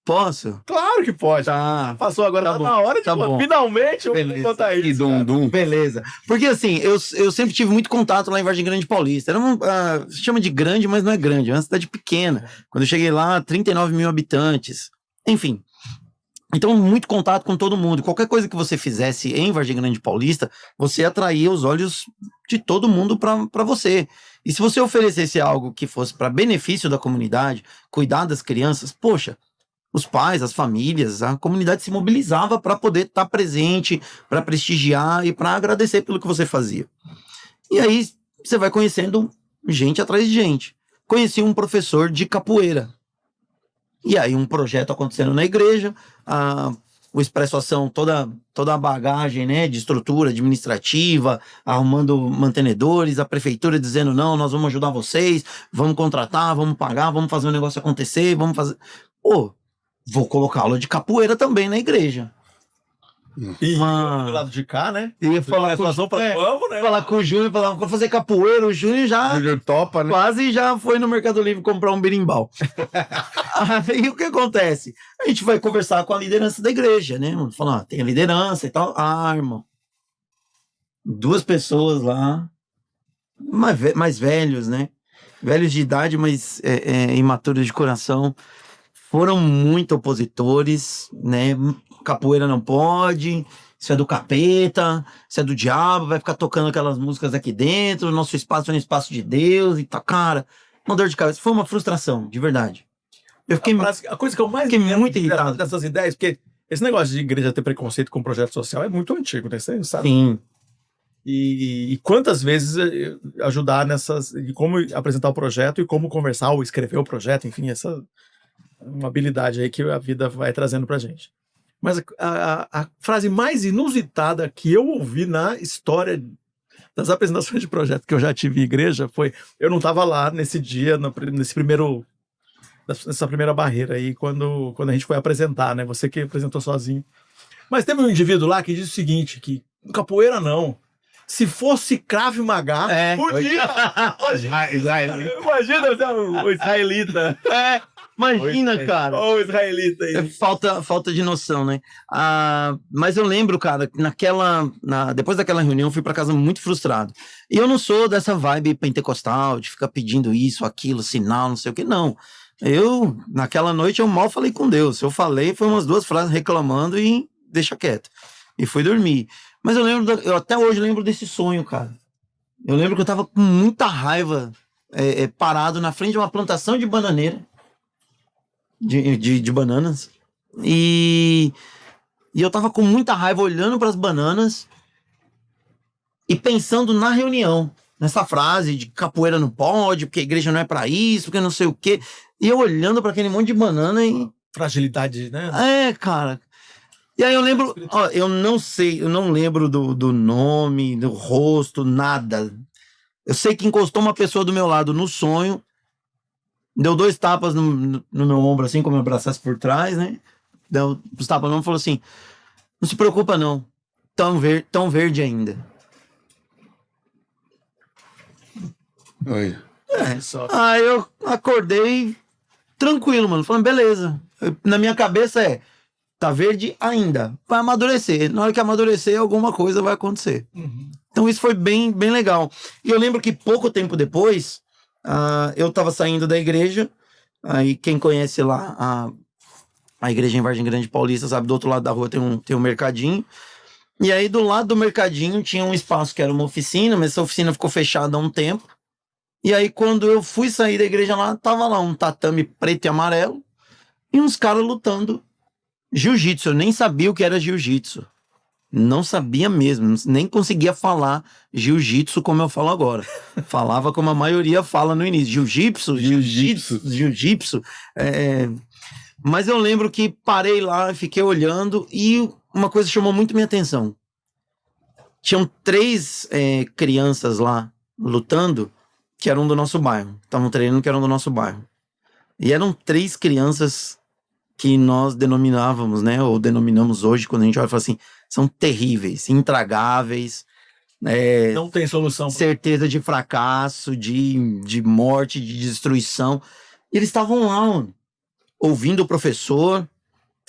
Posso? Claro que pode. Tá. Passou agora, tá na hora de finalmente eu vou contar isso. Beleza. Porque assim, eu sempre tive muito contato lá em Vargem Grande Paulista. Era se chama de grande, mas não é grande. É uma cidade pequena. Quando eu cheguei lá, 39 mil habitantes. Enfim. Então, muito contato com todo mundo. Qualquer coisa que você fizesse em Vargem Grande Paulista, você atraía os olhos de todo mundo para você. E se você oferecesse algo que fosse para benefício da comunidade, cuidar das crianças, poxa, os pais, as famílias, a comunidade se mobilizava para poder estar presente, para prestigiar e para agradecer pelo que você fazia. E aí você vai conhecendo gente atrás de gente. Conheci um professor de capoeira. E aí um projeto acontecendo na igreja, o Expresso Ação, toda a bagagem, né, de estrutura administrativa, arrumando mantenedores, a prefeitura dizendo, não, nós vamos ajudar vocês, vamos contratar, vamos pagar, vamos fazer o negócio acontecer, vamos fazer... Pô, vou colocar aula de capoeira também na igreja. E do lado de cá, né? Ia falar Vamos, né? falar com o Júnior, falar, vou fazer capoeira, o Júnior já... Júnior topa, né? Quase já foi no Mercado Livre comprar um berimbau. Aí o que acontece? A gente vai conversar com a liderança da igreja, né? Falar, tem a liderança e tal. Irmão. 2 pessoas lá, mais velhos, né? Velhos de idade, mas imaturos de coração. Foram muito opositores, né? Capoeira não pode, isso é do capeta, isso é do diabo, vai ficar tocando aquelas músicas aqui dentro, nosso espaço é um espaço de Deus e tá, cara, uma dor de cabeça. Foi uma frustração, de verdade. Eu fiquei, A coisa que eu mais fiquei muito irritado. dessas ideias, porque esse negócio de igreja ter preconceito com projeto social é muito antigo, né? Você sabe? Sim, E quantas vezes ajudar nessas, e como apresentar o projeto e como conversar ou escrever o projeto, enfim, essa é uma habilidade aí que a vida vai trazendo pra gente. Mas a frase mais inusitada que eu ouvi na história das apresentações de projeto que eu já tive em igreja foi, eu não estava lá nesse dia, nessa primeira barreira aí, quando a gente foi apresentar, né? Você que apresentou sozinho. Mas teve um indivíduo lá que disse o seguinte, que capoeira não. Se fosse Krav Maga, podia. Imagina o israelita. imagina, cara. Olha o israelita aí. Falta de noção, né? Mas eu lembro, cara, depois daquela reunião, eu fui pra casa muito frustrado. E eu não sou dessa vibe pentecostal, de ficar pedindo isso, aquilo, sinal, não sei o que, não. Naquela noite, eu mal falei com Deus. Eu falei, foi umas 2 frases reclamando e deixa quieto. E fui dormir. Mas eu até hoje lembro desse sonho, cara. Eu lembro que eu tava com muita raiva, parado na frente de uma plantação de bananeira. De bananas. E eu tava com muita raiva olhando para as bananas e pensando na reunião, nessa frase de capoeira não pode, porque a igreja não é para isso, porque não sei o quê. E eu olhando para aquele monte de banana e... Fragilidade, né? cara. E aí eu lembro, eu não lembro do nome, do rosto, nada. Eu sei que encostou uma pessoa do meu lado no sonho, deu 2 tapas no meu ombro, assim, como eu abraçasse por trás, né? Deu os tapas no ombro e falou assim, não se preocupa não, tão verde ainda. Oi. Aí eu acordei tranquilo, mano, falando, beleza. Na minha cabeça tá verde ainda, vai amadurecer. Na hora que amadurecer, alguma coisa vai acontecer. Uhum. Então isso foi bem, bem legal. E eu lembro que pouco tempo depois, eu tava saindo da igreja, aí quem conhece lá a igreja em Vargem Grande Paulista, sabe, do outro lado da rua tem um mercadinho. E aí do lado do mercadinho tinha um espaço que era uma oficina, mas essa oficina ficou fechada há um tempo. E aí quando eu fui sair da igreja lá, tava lá um tatame preto e amarelo e uns caras lutando jiu-jitsu. Eu nem sabia o que era jiu-jitsu. Não sabia mesmo, nem conseguia falar jiu-jitsu como eu falo agora. Falava como a maioria fala no início. Jiu-jitsu. Mas eu lembro que parei lá, fiquei olhando e uma coisa chamou muito minha atenção. Tinham 3 crianças lá lutando que eram do nosso bairro. Estavam treinando que eram do nosso bairro. E eram 3 crianças que nós denominávamos, né? Ou denominamos hoje, quando a gente olha e fala assim, são terríveis, intragáveis. Não tem solução. Certeza de fracasso, de morte, de destruição. E eles estavam lá, mano, ouvindo o professor,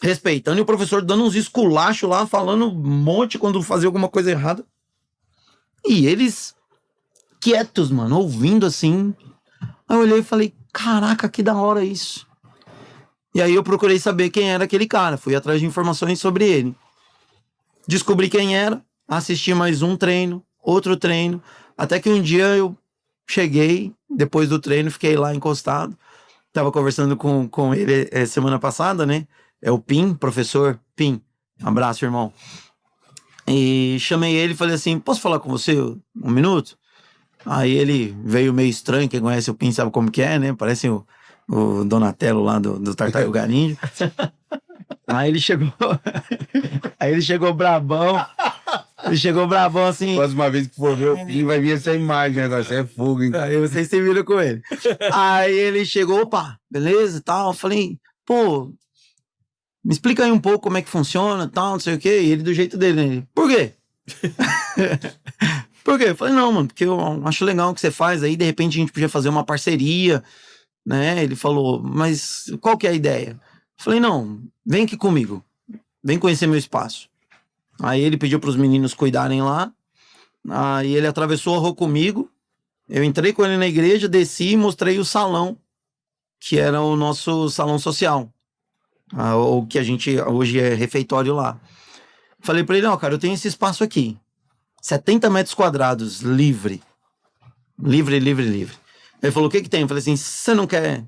respeitando, e o professor dando uns esculachos lá, falando um monte quando fazia alguma coisa errada. E eles quietos, mano, ouvindo assim. Aí eu olhei e falei, caraca, que da hora isso. E aí eu procurei saber quem era aquele cara, fui atrás de informações sobre ele. Descobri quem era, assisti mais um treino, outro treino, até que um dia eu cheguei, depois do treino, fiquei lá encostado. Tava conversando com ele semana passada, né? É o Pim, professor Pim. Um abraço, irmão. E chamei ele e falei assim, posso falar com você um minuto? Aí ele veio meio estranho, quem conhece o Pim sabe como que é, né? Parece o Donatello lá do Tartaruga Ninja. Aí ele chegou. Aí ele chegou brabão. Ele chegou brabão assim. Próxima vez que for ver o Pim, vai vir essa imagem agora. Isso é fogo, hein? Aí vocês se viram com ele. Aí ele chegou, opa, beleza e tal. Eu falei, pô, me explica aí um pouco como é que funciona, tal, não sei o quê. E ele do jeito dele, né? Ele, por quê? Por quê? Eu falei, não, mano, porque eu acho legal o que você faz aí. De repente a gente podia fazer uma parceria, né? Ele falou, mas qual que é a ideia? Eu falei, não, vem aqui comigo. Vem conhecer meu espaço. Aí ele pediu para os meninos cuidarem lá. Aí ele atravessou a rua comigo. Eu entrei com ele na igreja, desci e mostrei o salão, que era o nosso salão social. O que a gente hoje é refeitório lá. Falei para ele, ó, cara, eu tenho esse espaço aqui. 70 metros quadrados, livre. Livre. Ele falou, o que tem? Eu falei assim, você não quer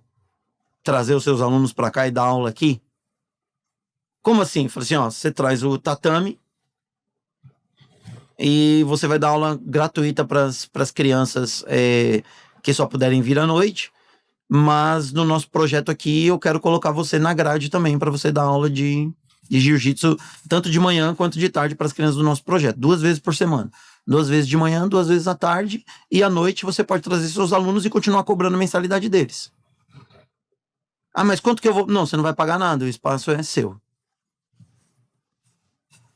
trazer os seus alunos para cá e dar aula aqui? Como assim? Eu falei assim, ó, você traz o tatame e você vai dar aula gratuita para as crianças que só puderem vir à noite, mas no nosso projeto aqui eu quero colocar você na grade também para você dar aula de jiu-jitsu, tanto de manhã quanto de tarde para as crianças do nosso projeto, 2 vezes por semana. 2 vezes de manhã, 2 vezes à tarde, e à noite você pode trazer seus alunos e continuar cobrando a mensalidade deles. Ah, mas quanto que eu vou... Não, você não vai pagar nada, o espaço é seu.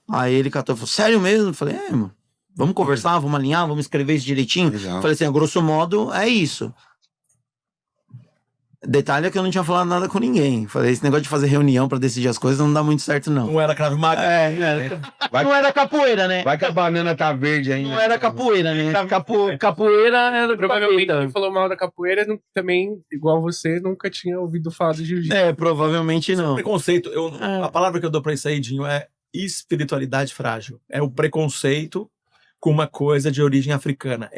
Aí ele catou e falou, sério mesmo? Eu falei, mano, vamos conversar, vamos alinhar, vamos escrever isso direitinho. Legal. Falei assim, a grosso modo, é isso. Detalhe é que eu não tinha falado nada com ninguém. Falei, esse negócio de fazer reunião pra decidir as coisas não dá muito certo, não. Não era Krav Maga. Vai, Não era capoeira, né? vai que a banana tá verde ainda. Não era capoeira, né? Capoeira era Provavelmente capeta. quem falou mal da capoeira também, igual você, nunca tinha ouvido falar do jiu-jitsu. Provavelmente não. Preconceito. É. A palavra que eu dou pra isso aí, Dinho, é espiritualidade frágil. É o preconceito com uma coisa de origem africana.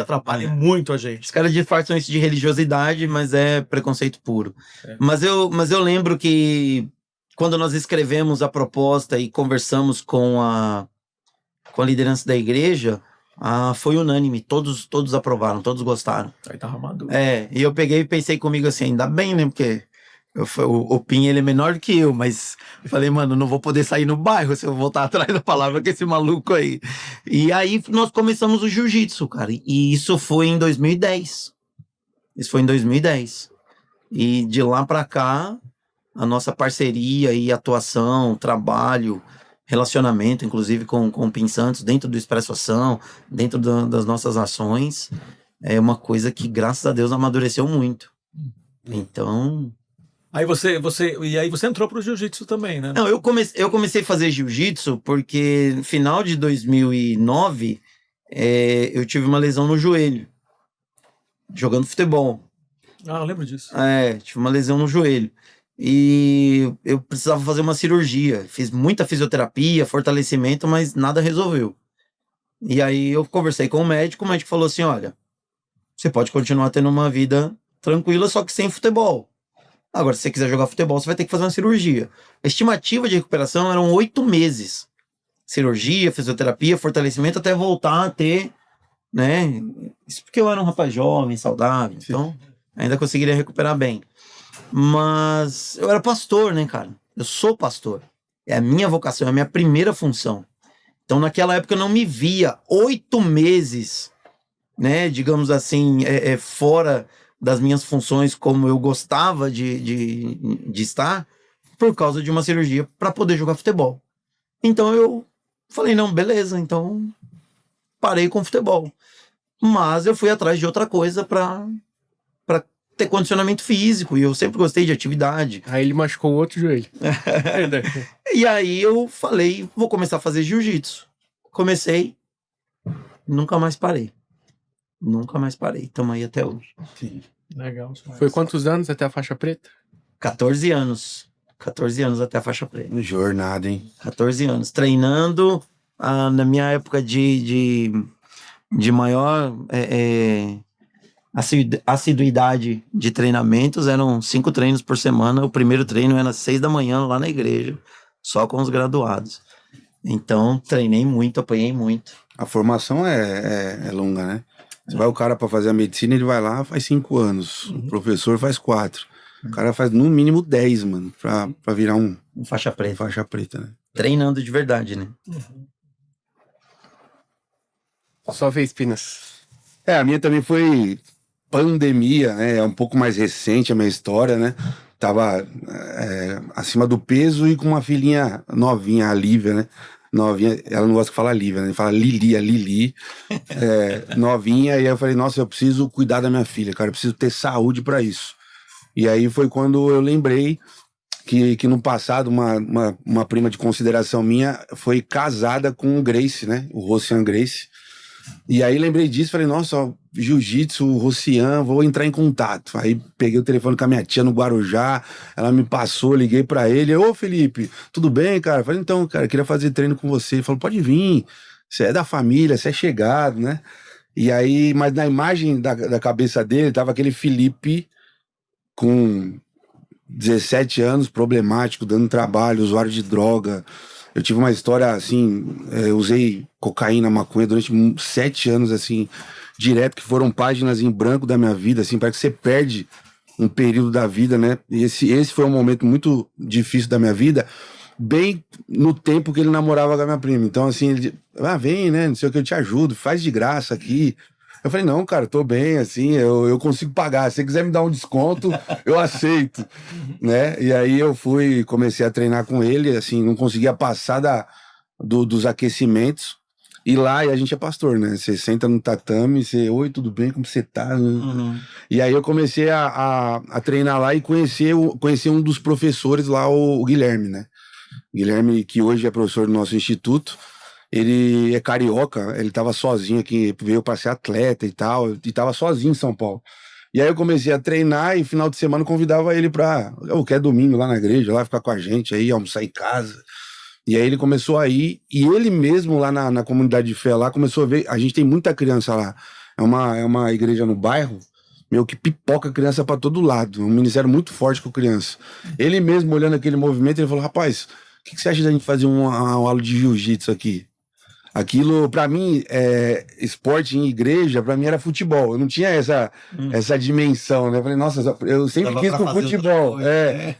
Atrapalha muito a gente. Os caras disfarçam isso de religiosidade, mas é preconceito puro. Mas eu lembro que quando nós escrevemos a proposta e conversamos com a liderança da igreja, foi unânime. Todos aprovaram, todos gostaram. Aí tava maduro. E eu peguei e pensei comigo assim, ainda bem, né? Porque o Pin, ele é menor do que eu, mas eu falei, mano, não vou poder sair no bairro se eu voltar atrás da palavra com esse maluco aí. E aí nós começamos o jiu-jitsu, cara. E isso foi em 2010. E de lá pra cá, a nossa parceria e atuação, trabalho, relacionamento, inclusive com o Pin Santos, dentro do Expresso Ação, dentro das nossas ações, é uma coisa que, graças a Deus, amadureceu muito. Então... Aí você entrou pro jiu-jitsu também, né? Não, eu comecei a fazer jiu-jitsu porque no final de 2009 eu tive uma lesão no joelho, jogando futebol. Eu lembro disso. Tive uma lesão no joelho. E eu precisava fazer uma cirurgia. Fiz muita fisioterapia, fortalecimento, mas nada resolveu. E aí eu conversei com o médico falou assim, olha, você pode continuar tendo uma vida tranquila, só que sem futebol. Agora, se você quiser jogar futebol, você vai ter que fazer uma cirurgia. A estimativa de recuperação eram 8 meses. Cirurgia, fisioterapia, fortalecimento, até voltar a ter, né? Isso porque eu era um rapaz jovem, saudável, então ainda conseguiria recuperar bem. Mas eu era pastor, né, cara? Eu sou pastor. É a minha vocação, é a minha primeira função. Então, naquela época, eu não me via 8 meses, né, digamos assim, fora das minhas funções como eu gostava de estar, por causa de uma cirurgia para poder jogar futebol. Então eu falei, não, beleza, então parei com o futebol. Mas eu fui atrás de outra coisa para ter condicionamento físico, e eu sempre gostei de atividade. Aí ele machucou o outro joelho. E aí eu falei, vou começar a fazer jiu-jitsu. Comecei, nunca mais parei. Estamos aí até hoje. Sim. Legal. Foi quantos anos até a faixa preta? 14 anos. 14 anos até a faixa preta. Jornada, hein? 14 anos. Treinando, na minha época de maior assiduidade de treinamentos, eram 5 treinos por semana. O primeiro treino era às 6 da manhã lá na igreja, só com os graduados. Então, treinei muito, apanhei muito. A formação é longa, né? Você vai o cara para fazer a medicina, ele vai lá, faz 5 anos. O professor faz 4. O cara faz no mínimo 10, mano, pra virar um Faixa preta. faixa preta, né? Treinando de verdade, né? Só vez, Pinas. A minha também foi pandemia, né? É um pouco mais recente a minha história, né? Tava acima do peso e com uma filhinha novinha, a Lívia, né? Novinha, ela não gosta de falar Lívia, né? Fala Lili, a Lili, novinha. E aí eu falei, nossa, eu preciso cuidar da minha filha, cara, eu preciso ter saúde pra isso. E aí foi quando eu lembrei que no passado uma prima de consideração minha foi casada com o Gracie, né? O Rocian Gracie. E aí lembrei disso, falei, nossa, ó, jiu-jitsu, Rocian, vou entrar em contato. Aí peguei o telefone com a minha tia no Guarujá, ela me passou, liguei pra ele, ô Felipe, tudo bem, cara? Falei, então, cara, queria fazer treino com você. Ele falou, pode vir, você é da família, você é chegado, né? E aí, mas na imagem da cabeça dele, tava aquele Felipe com 17 anos, problemático, dando trabalho, usuário de droga. Eu tive uma história assim, usei cocaína, maconha durante 7 anos, assim, direto, que foram páginas em branco da minha vida, assim, parece que você perde um período da vida, né? E esse foi um momento muito difícil da minha vida, bem no tempo que ele namorava com a minha prima. Então, assim, ele, vem, né? Não sei o que, eu te ajudo, faz de graça aqui. Eu falei, não, cara, tô bem, assim, eu consigo pagar. Se você quiser me dar um desconto, eu aceito, né? E aí eu comecei a treinar com ele, assim, não conseguia passar dos aquecimentos. E lá, e a gente é pastor, né? Você senta no tatame, você, oi, tudo bem, como você tá? E aí eu comecei a treinar lá e conhecer um dos professores lá, o Guilherme, né? Guilherme, que hoje é professor do nosso instituto. Ele é carioca, ele tava sozinho aqui, veio pra ser atleta e tal, e tava sozinho em São Paulo. E aí eu comecei a treinar e final de semana eu convidava ele pra, quer domingo lá na igreja, lá ficar com a gente, aí almoçar em casa. E aí ele começou a ir, e ele mesmo lá na comunidade de fé lá, começou a ver, a gente tem muita criança lá, é uma igreja no bairro, meu, que pipoca criança pra todo lado, um ministério muito forte com criança. Ele mesmo olhando aquele movimento, ele falou, rapaz, o que você acha da gente fazer uma aula de jiu-jitsu aqui? Aquilo, pra mim, esporte em igreja, pra mim era futebol. Eu não tinha essa dimensão, né? Eu falei, nossa, eu sempre quis com futebol.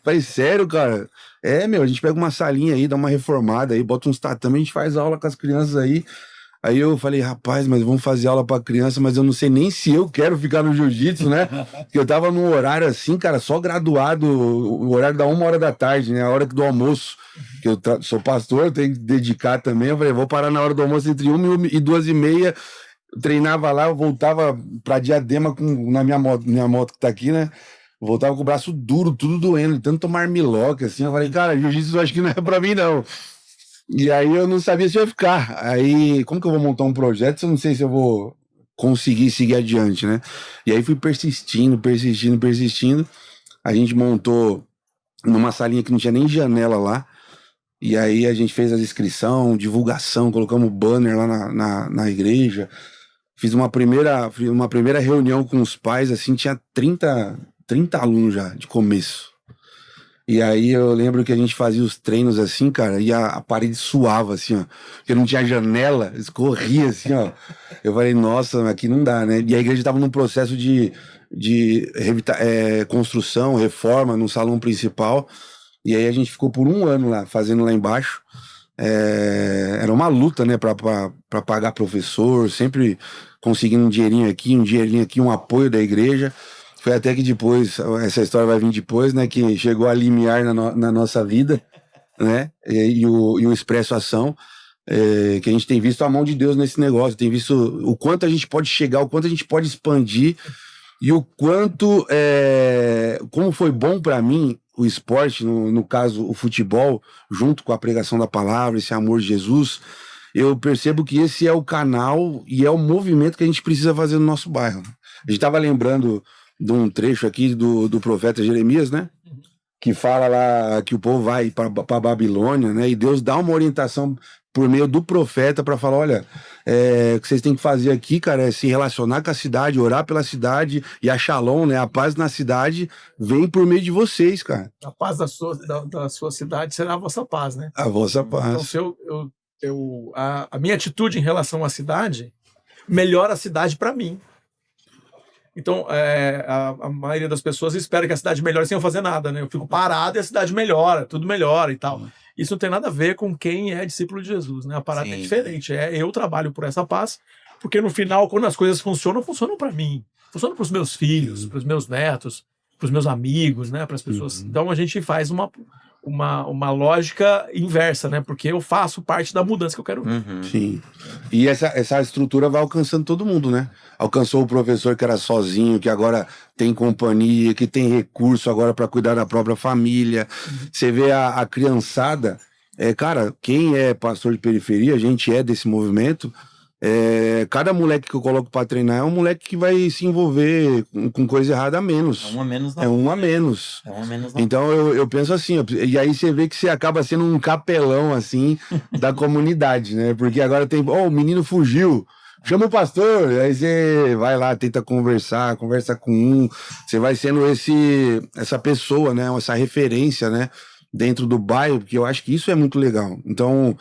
Falei, sério, cara? A gente pega uma salinha aí, dá uma reformada aí, bota uns tatame, a gente faz aula com as crianças aí. Aí eu falei, rapaz, mas vamos fazer aula pra criança, mas eu não sei nem se eu quero ficar no jiu-jitsu, né? Porque eu tava num horário assim, cara, só graduado, o horário da 1h da tarde, né? A hora do almoço, que eu sou pastor, eu tenho que dedicar também. Eu falei, vou parar na hora do almoço entre 1 e 2h30. Eu treinava lá, eu voltava pra Diadema na minha moto que tá aqui, né? Eu voltava com o braço duro, tudo doendo, tanto tomar armlock, assim. Eu falei, cara, jiu-jitsu eu acho que não é pra mim, não. E aí eu não sabia se eu ia ficar. Aí, como que eu vou montar um projeto se eu não sei se eu vou conseguir seguir adiante, né? E aí fui persistindo. A gente montou numa salinha que não tinha nem janela lá. E aí a gente fez a inscrição, divulgação, colocamos banner lá na igreja. Fiz uma primeira reunião com os pais, assim, tinha 30 alunos já, de começo. E aí eu lembro que a gente fazia os treinos assim, cara, e a parede suava assim, ó. Porque não tinha janela, escorria assim, ó. Eu falei, nossa, aqui não dá, né? E a igreja tava num processo de construção, reforma no salão principal. E aí a gente ficou por 1 ano lá, fazendo lá embaixo. Era uma luta, né, pra pagar professor, sempre conseguindo um dinheirinho aqui, um apoio da igreja. Foi até que depois, essa história vai vir depois, né? Que chegou a limiar na nossa vida, né? E o Expresso Ação, que a gente tem visto a mão de Deus nesse negócio, tem visto o quanto a gente pode chegar, o quanto a gente pode expandir e o quanto, como foi bom para mim o esporte, no caso o futebol, junto com a pregação da palavra, esse amor de Jesus, eu percebo que esse é o canal e é o movimento que a gente precisa fazer no nosso bairro. A gente estava lembrando de um trecho aqui do profeta Jeremias, né? Que fala lá que o povo vai para Babilônia, né? E Deus dá uma orientação por meio do profeta para falar, olha, o que vocês têm que fazer aqui, cara, é se relacionar com a cidade, orar pela cidade, e a Shalom, né? A paz na cidade vem por meio de vocês, cara. A paz da sua cidade será a vossa paz, né? A vossa paz. Então, se a minha atitude em relação à cidade melhora a cidade para mim. Então, a maioria das pessoas espera que a cidade melhore sem eu fazer nada, né? Eu fico parado e a cidade melhora, tudo melhora e tal. Isso não tem nada a ver com quem é discípulo de Jesus, né? A parada é Sim. diferente. Eu trabalho por essa paz, porque no final, quando as coisas funcionam, funcionam para mim. Funcionam para os meus filhos, para os meus netos, para os meus amigos, né? Para as pessoas. Então, a gente faz uma lógica inversa, né? Porque eu faço parte da mudança que eu quero ver. Sim. E essa estrutura vai alcançando todo mundo, né? Alcançou o professor que era sozinho, que agora tem companhia, que tem recurso agora para cuidar da própria família. Você vê a criançada. Cara, quem é pastor de periferia, a gente é desse movimento. Cada moleque que eu coloco para treinar é um moleque que vai se envolver com coisa errada a menos. É um a menos, não. É um a menos. É um a menos, não. Então eu penso assim, e aí você vê que você acaba sendo um capelão, assim, da comunidade, né? Porque agora tem, o menino fugiu, chama o pastor, aí você vai lá, tenta conversa com um, você vai sendo essa pessoa, né? Essa referência, né? Dentro do bairro, porque eu acho que isso é muito legal. Então,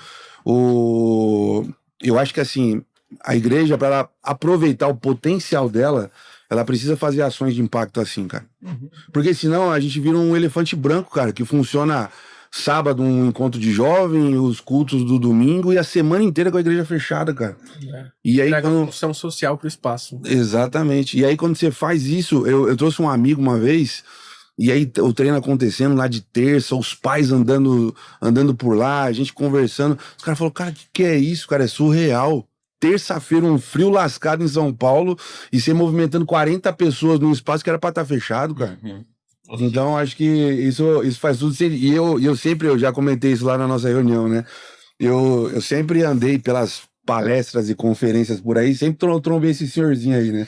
eu acho que assim, a igreja, para ela aproveitar o potencial dela, ela precisa fazer ações de impacto assim, cara. Porque senão a gente vira um elefante branco, cara, que funciona sábado, um encontro de jovem, os cultos do domingo e a semana inteira com a igreja fechada, cara. E aí, Traga uma função social pro espaço. Exatamente. E aí, quando você faz isso, eu trouxe um amigo uma vez, e aí o treino acontecendo lá de terça, os pais andando por lá, a gente conversando. Os caras falaram, cara, que é isso, cara? É surreal. Terça-feira, um frio lascado em São Paulo e você movimentando 40 pessoas num espaço que era pra estar fechado, cara. Então, acho que isso faz tudo sentido. E eu já comentei isso lá na nossa reunião, né? Eu sempre andei pelas palestras e conferências por aí, sempre trombei esse senhorzinho aí, né?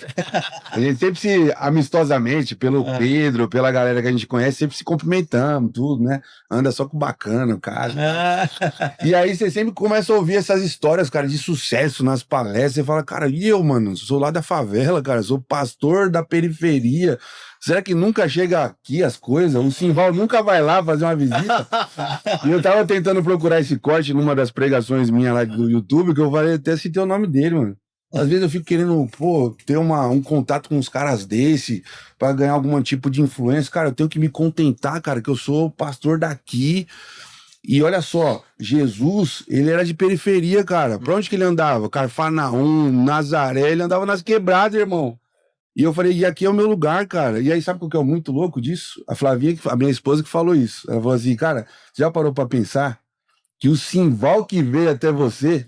A gente sempre amistosamente, pelo Pedro, pela galera que a gente conhece, sempre se cumprimentamos, tudo, né? Anda só com bacana, cara. E aí você sempre começa a ouvir essas histórias, cara, de sucesso nas palestras. Você fala, cara, e eu, mano? Sou lá da favela, cara, sou pastor da periferia. Será que nunca chega aqui as coisas? O Simval nunca vai lá fazer uma visita? E eu tava tentando procurar esse corte numa das pregações minhas lá do YouTube, que eu falei, até citei o nome dele, mano. Às vezes eu fico querendo, ter um contato com uns caras desse, pra ganhar algum tipo de influência. Cara, eu tenho que me contentar, cara, que eu sou pastor daqui. E olha só, Jesus, ele era de periferia, cara. Pra onde que ele andava? Cafarnaum, Nazaré, ele andava nas quebradas, irmão. E eu falei, e aqui é o meu lugar, cara. E aí, sabe o que é muito louco disso? A Flavinha, a minha esposa, que falou isso. Ela falou assim, cara, já parou pra pensar que o Simval que veio até você,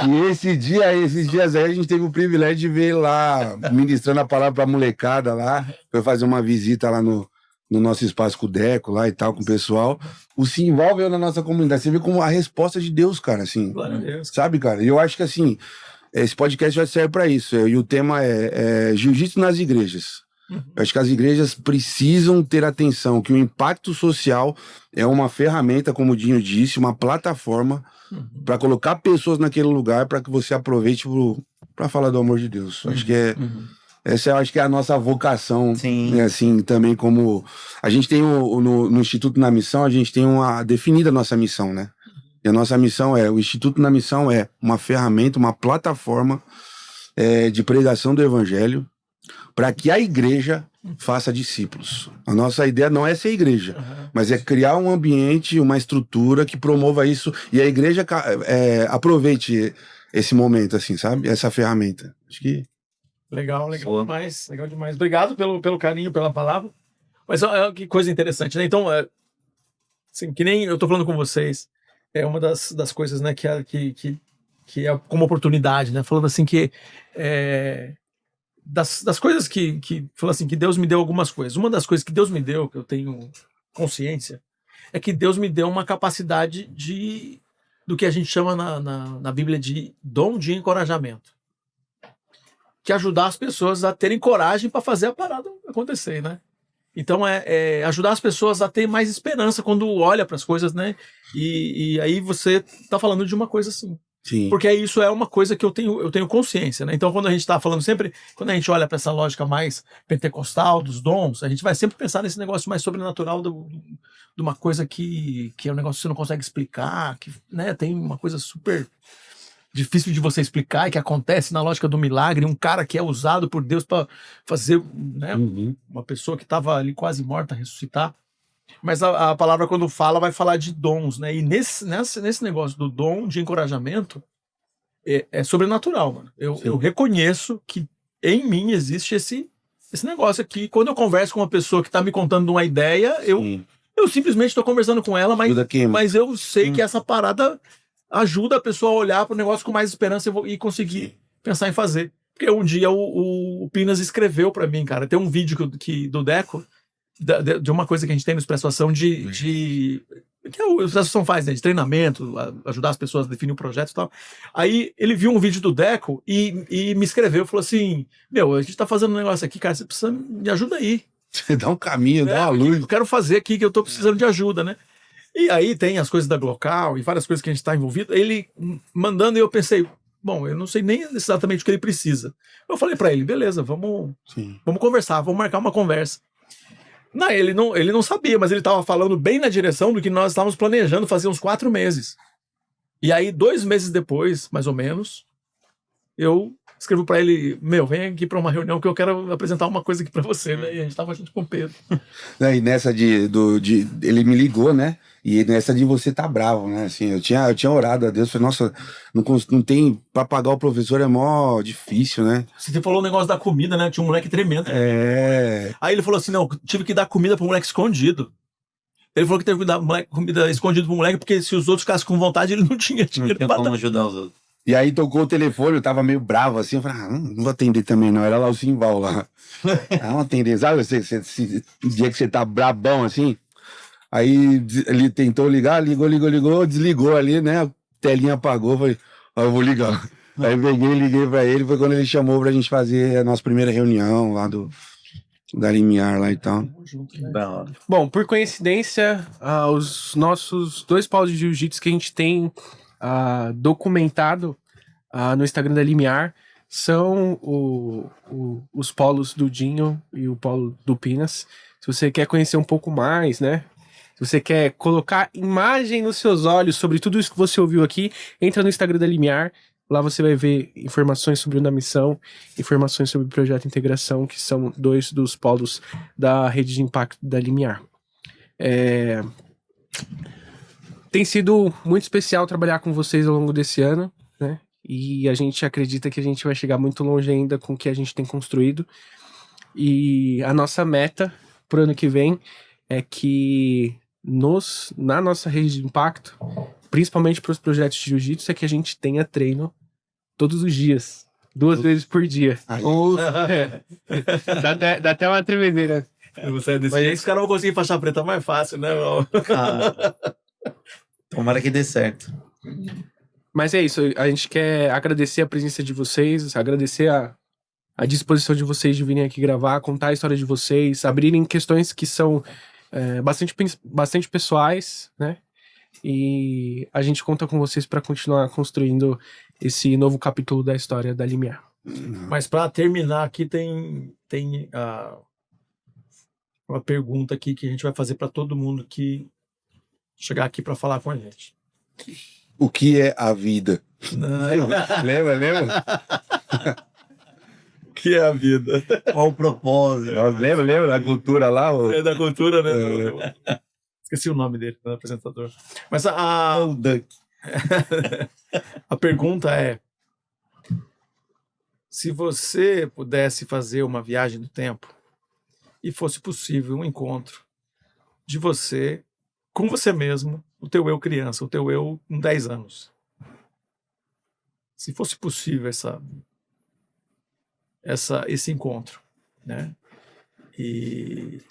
e esses dias aí, a gente teve o privilégio de ver lá, ministrando a palavra pra molecada lá, foi fazer uma visita lá no nosso espaço com o Deco lá e tal, com o pessoal. O Simval veio na nossa comunidade. Você vê como a resposta de Deus, cara, assim. Glória a Deus. Sabe, cara? E eu acho que, assim, esse podcast já serve para isso. E o tema é jiu-jitsu nas igrejas. Eu acho que as igrejas precisam ter atenção, que o impacto social é uma ferramenta, como o Dinho disse, uma plataforma para colocar pessoas naquele lugar para que você aproveite para falar do amor de Deus. Acho que essa eu acho que é a nossa vocação. Sim. Né, assim, também como a gente tem no Instituto na Missão, a gente tem definida a nossa missão, né? E a nossa missão o Instituto na Missão é uma ferramenta, uma plataforma de pregação do evangelho para que a igreja faça discípulos. A nossa ideia não é ser igreja, mas é criar um ambiente, uma estrutura que promova isso e a igreja aproveite esse momento, assim, sabe? Essa ferramenta. Acho que... Legal Boa. demais, legal demais. Obrigado pelo carinho, pela palavra. Mas que coisa interessante, né? Então, assim, que nem eu tô falando com vocês, é uma das coisas, né, que é como oportunidade, né? Falando assim que das coisas que fala assim, que Deus me deu algumas coisas. Uma das coisas que Deus me deu, que eu tenho consciência, é que Deus me deu uma capacidade do que a gente chama na Bíblia de dom de encorajamento. Que ajudar as pessoas a terem coragem para fazer a parada acontecer, né? Então ajudar as pessoas a ter mais esperança quando olha para as coisas, né? E aí você tá falando de uma coisa assim. Sim. Porque isso é uma coisa que eu tenho consciência, né? Então quando a gente tá falando sempre, quando a gente olha para essa lógica mais pentecostal dos dons, a gente vai sempre pensar nesse negócio mais sobrenatural de uma coisa que é um negócio que você não consegue explicar, que, né, tem uma coisa super difícil de você explicar e que acontece na lógica do milagre, um cara que é usado por Deus para fazer, né, uma pessoa que estava ali quase morta ressuscitar. Mas a palavra, quando fala, vai falar de dons, né? E nesse negócio do dom de encorajamento, é sobrenatural, mano. Eu reconheço que em mim existe esse negócio aqui. Quando eu converso com uma pessoa que está me contando uma ideia, eu simplesmente estou conversando com ela, mas eu sei que essa parada ajuda a pessoa a olhar para o negócio com mais esperança e conseguir pensar em fazer. Porque um dia o Pinas escreveu para mim, cara. Tem um vídeo do Deco, de uma coisa que a gente tem no Expresso Ação que o Expresso Ação faz, né? De treinamento, ajudar as pessoas a definir um projeto e tal. Aí ele viu um vídeo do Deco e me escreveu, falou assim: meu, a gente tá fazendo um negócio aqui, cara, você precisa me ajuda aí. Dá um caminho, dá uma luz. Eu quero fazer aqui que eu tô precisando de ajuda, né? E aí tem as coisas da Glocal e várias coisas que a gente tá envolvido. Ele mandando e eu pensei, bom, eu não sei nem exatamente o que ele precisa. Eu falei para ele, beleza, vamos conversar, vamos marcar uma conversa. Não, ele não sabia, mas ele estava falando bem na direção do que nós estávamos planejando fazer uns 4 meses. E aí, 2 meses depois, mais ou menos, eu escrevo para ele, meu, vem aqui para uma reunião que eu quero apresentar uma coisa aqui para você, né? E a gente estava junto com o Pedro. E nessa ele me ligou, né? E nessa de você tá bravo, né? Assim, eu tinha orado a Deus, falei, nossa, não tem, pra pagar o professor é mó difícil, né? Você falou o negócio da comida, né? Tinha um moleque tremendo. Aí ele falou assim, não, tive que dar comida pro moleque escondido. Ele falou que teve que dar comida escondido pro moleque, porque se os outros ficassem com vontade, ele não tinha dinheiro pra como ajudar os outros. E aí tocou o telefone, eu tava meio bravo assim, eu falei, não vou atender também não, era lá o Simval lá. Não atender, sabe, o dia que você tá brabão assim, aí ele tentou ligar, ligou, desligou ali, né, a telinha apagou, falei, eu vou ligar. Aí liguei pra ele, foi quando ele chamou pra gente fazer a nossa primeira reunião lá da Limiar lá e tal. Bom, por coincidência, os nossos 2 polos de jiu-jitsu que a gente tem documentado no Instagram da Limiar são os polos do Dinho e o polo do Pinas. Se você quer conhecer um pouco mais, né? Se você quer colocar imagem nos seus olhos sobre tudo isso que você ouviu aqui, entra no Instagram da Limiar. Lá você vai ver informações sobre a missão, informações sobre o projeto de integração, que são 2 dos polos da rede de impacto da Limiar. Tem sido muito especial trabalhar com vocês ao longo desse ano, né? E a gente acredita que a gente vai chegar muito longe ainda com o que a gente tem construído. E a nossa meta pro ano que vem é que na nossa rede de impacto, principalmente para os projetos de jiu-jitsu, é que a gente tenha treino todos os dias, 2 vezes por dia. Dá até uma tremedeira. Você é desse jeito, os caras vão conseguir faixa preta mais fácil, né? Tomara que dê certo. Mas é isso, a gente quer agradecer a presença de vocês, agradecer a disposição de vocês de virem aqui gravar, contar a história de vocês, abrirem questões que são bastante pessoais, né? E a gente conta com vocês para continuar construindo esse novo capítulo da história da Limiar. Mas para terminar aqui tem uma pergunta aqui que a gente vai fazer para todo mundo que chegar aqui para falar com a gente. O que é a vida? Lembra? O que é a vida? Qual o propósito? Lembra da cultura lá? É da cultura, né? Esqueci o nome dele, do apresentador. Mas a pergunta é: se você pudesse fazer uma viagem no tempo e fosse possível um encontro de você com você mesmo, o teu eu criança, o teu eu com 10 anos. Se fosse possível esse encontro, né? E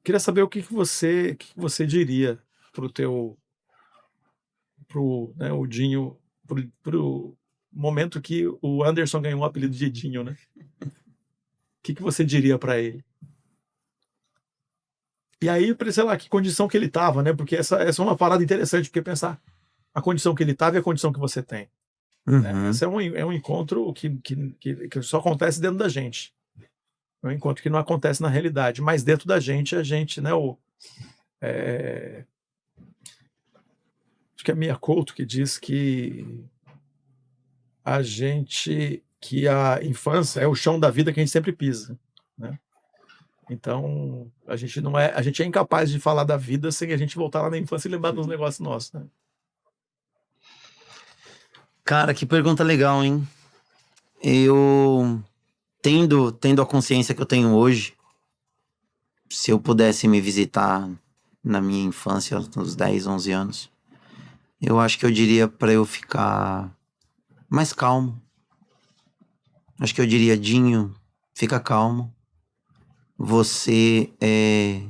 queria saber o que você diria né, o Dinho, pro momento que o Anderson ganhou o apelido de Dinho, né? O que você diria para ele? E aí, sei lá, que condição que ele estava, né? Porque essa é uma parada interessante, porque pensar a condição que ele estava e a condição que você tem. Né? Esse é um encontro que só acontece dentro da gente. É um encontro que não acontece na realidade, mas dentro da gente, a gente, né? Acho que é Mia Couto que diz que que a infância é o chão da vida que a gente sempre pisa, né? Então, a gente é incapaz de falar da vida sem a gente voltar lá na infância e lembrar dos negócios nossos, né? Cara, que pergunta legal, hein? Eu, tendo a consciência que eu tenho hoje, se eu pudesse me visitar na minha infância, nos 10, 11 anos, eu acho que eu diria pra eu ficar mais calmo. Acho que eu diria, Dinho, fica calmo. Você é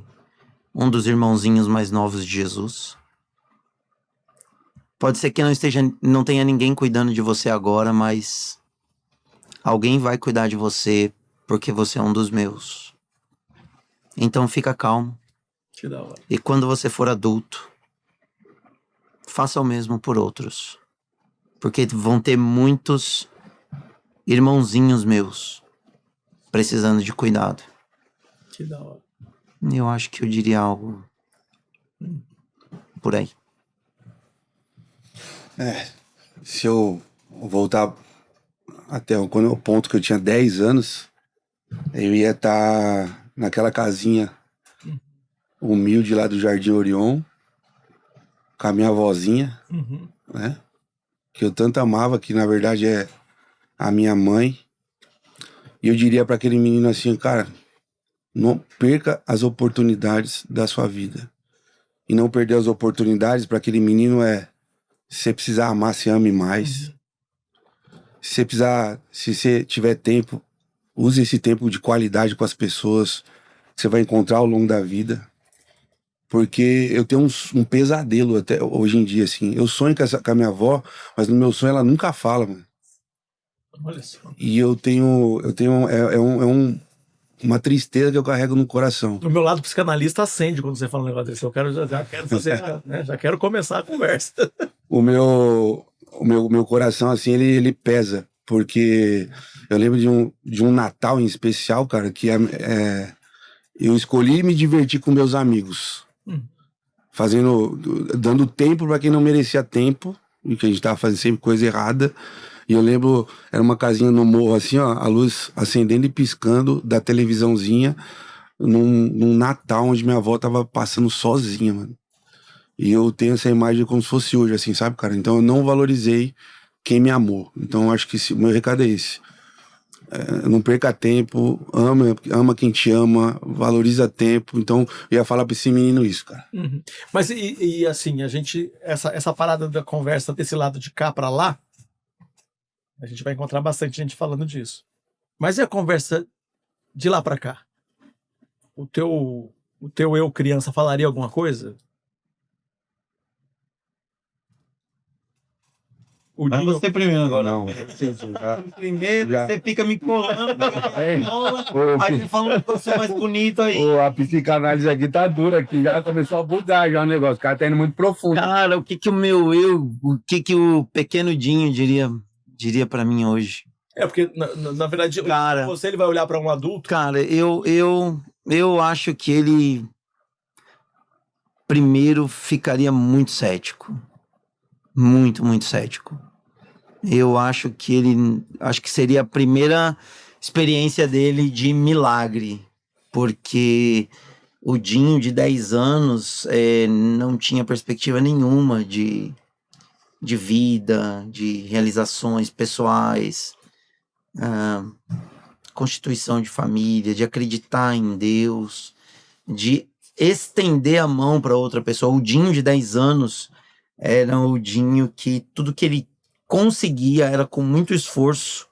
um dos irmãozinhos mais novos de Jesus. Pode ser que não tenha ninguém cuidando de você agora, mas alguém vai cuidar de você porque você é um dos meus. Então fica calmo. Que da hora. E quando você for adulto, faça o mesmo por outros. Porque vão ter muitos irmãozinhos meus precisando de cuidado. Que da hora. Eu acho que eu diria algo por aí. Se eu voltar até o ponto que eu tinha 10 anos, eu ia estar naquela casinha humilde lá do Jardim Orion, com a minha avózinha, né? Que eu tanto amava, que na verdade é a minha mãe. E eu diria para aquele menino assim, cara, não perca as oportunidades da sua vida. E não perder as oportunidades para aquele menino se você precisar amar, se ame mais. Se você tiver tempo, use esse tempo de qualidade com as pessoas que você vai encontrar ao longo da vida. Porque eu tenho um pesadelo até hoje em dia, assim. Eu sonho com a minha avó, mas no meu sonho ela nunca fala, mano. Olha só. E eu tenho uma tristeza que eu carrego no coração. O meu lado psicanalista acende quando você fala um negócio desse. Eu já quero fazer, né? Já quero começar a conversa. O meu coração, assim, ele pesa. Porque eu lembro de um Natal em especial, cara, que eu escolhi me divertir com meus amigos. Dando tempo para quem não merecia tempo, e que a gente tava fazendo sempre coisa errada. E eu lembro, era uma casinha no morro, assim, ó, a luz acendendo e piscando da televisãozinha, num Natal onde minha avó tava passando sozinha, mano. E eu tenho essa imagem como se fosse hoje, assim, sabe, cara? Então eu não valorizei quem me amou. Então eu acho que o meu recado é esse. Não perca tempo, ama quem te ama, valoriza tempo. Então eu ia falar pra esse menino isso, cara. Mas assim, essa parada da conversa desse lado de cá pra lá, a gente vai encontrar bastante gente falando disso. Mas e a conversa de lá pra cá? O teu eu criança falaria alguma coisa? O Vai Dinho, você primeiro agora. Não. Primeiro, Já. você fica me colando, aí você fala que você é mais bonito aí. A psicanálise aqui tá dura, aqui já começou a bugar já o negócio, o cara tá indo muito profundo. Cara, o que que o pequeno Dinho diria pra mim hoje? porque na verdade, Cara, ele vai olhar pra um adulto. Cara, eu acho que ele primeiro ficaria muito cético. Muito, muito cético. Eu acho que seria a primeira experiência dele de milagre, porque o Dinho de 10 anos não tinha perspectiva nenhuma de vida, de realizações pessoais, constituição de família, de acreditar em Deus, de estender a mão para outra pessoa. O Dinho de 10 anos era o Dinho que tudo que ele conseguia era com muito esforço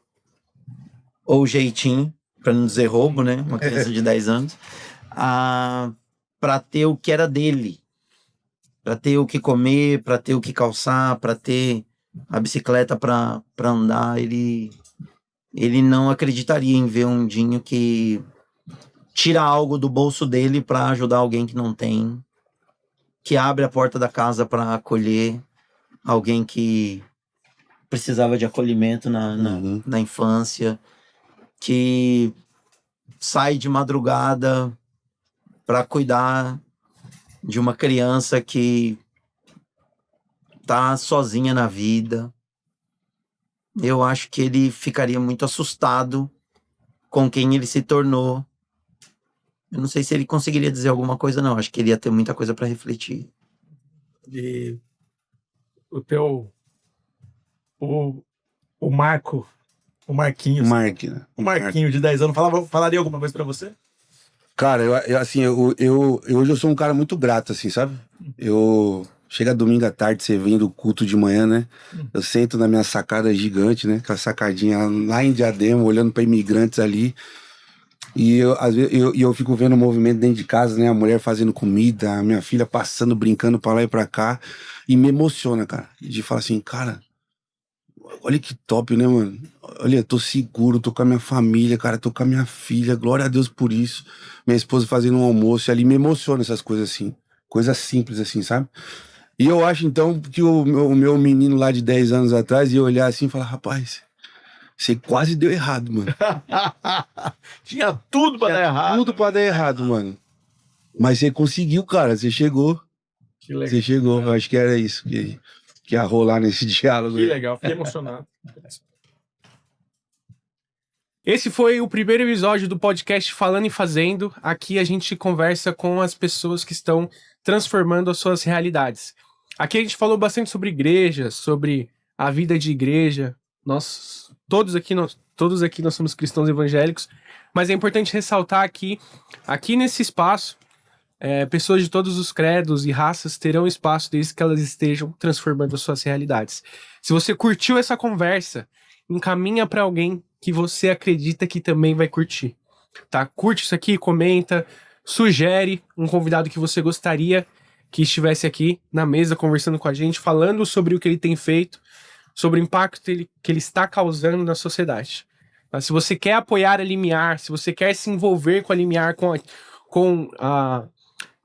ou jeitinho, para não dizer roubo, né? Uma criança de 10 anos, para ter o que era dele, para ter o que comer, para ter o que calçar, para ter a bicicleta para andar. Ele não acreditaria em ver um Dinho que tira algo do bolso dele para ajudar alguém que não tem, que abre a porta da casa para acolher alguém que precisava de acolhimento na infância, que sai de madrugada para cuidar de uma criança que tá sozinha na vida. eu acho que ele ficaria muito assustado com quem ele se tornou. Eu não sei se ele conseguiria dizer alguma coisa, não. Acho que ele ia ter muita coisa para refletir. E o teu... O Marco... O Marquinhos. Né? O Marquinho de 10 anos falaria alguma coisa pra você? Cara, hoje eu sou um cara muito grato, assim, sabe? Chega domingo à tarde, você vem do culto de manhã, né? Eu sento na minha sacada gigante, né? Aquela sacadinha lá em Diadema, olhando pra imigrantes ali. E às vezes, eu fico vendo o movimento dentro de casa, né? A mulher fazendo comida, a minha filha passando, brincando pra lá e pra cá. E me emociona, cara. De falar assim, cara, olha que top, né, mano? Olha, tô seguro, tô com a minha família, cara, tô com a minha filha, glória a Deus por isso. Minha esposa fazendo um almoço, e ali me emociona essas coisas assim. Coisas simples assim, sabe? E eu acho, então, que o meu menino lá de 10 anos atrás ia olhar assim e falar, rapaz, você quase deu errado, mano. Tinha tudo pra dar errado. Tudo pra dar errado, mano. Mas você conseguiu, cara, você chegou. Que legal. Você chegou, eu acho que era isso que ia rolar nesse diálogo. Que legal, fiquei emocionado. Esse foi o primeiro episódio do podcast Falando e Fazendo. Aqui a gente conversa com as pessoas que estão transformando as suas realidades. Aqui a gente falou bastante sobre igreja, sobre a vida de igreja. Todos aqui nós somos cristãos evangélicos, mas é importante ressaltar que aqui nesse espaço, pessoas de todos os credos e raças terão espaço desde que elas estejam transformando as suas realidades. Se você curtiu essa conversa, encaminha para alguém que você acredita que também vai curtir, tá? Curte isso aqui, comenta, sugere um convidado que você gostaria que estivesse aqui na mesa conversando com a gente, falando sobre o que ele tem feito, sobre o impacto que ele está causando na sociedade. Tá? Se você quer apoiar a Limiar, se você quer se envolver com a Limiar, com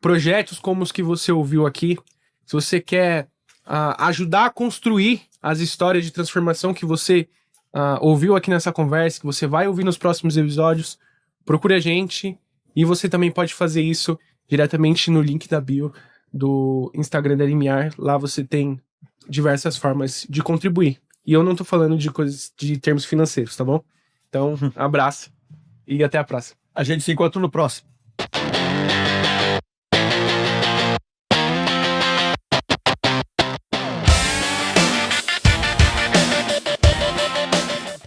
projetos como os que você ouviu aqui, se você quer ajudar a construir as histórias de transformação que você ouviu aqui nessa conversa, que você vai ouvir nos próximos episódios, procure a gente e você também pode fazer isso diretamente no link da bio do Instagram da Limiar. Lá você tem diversas formas de contribuir. E eu não tô falando de coisas de termos financeiros, tá bom? Então, abraço e até a próxima. A gente se encontra no próximo.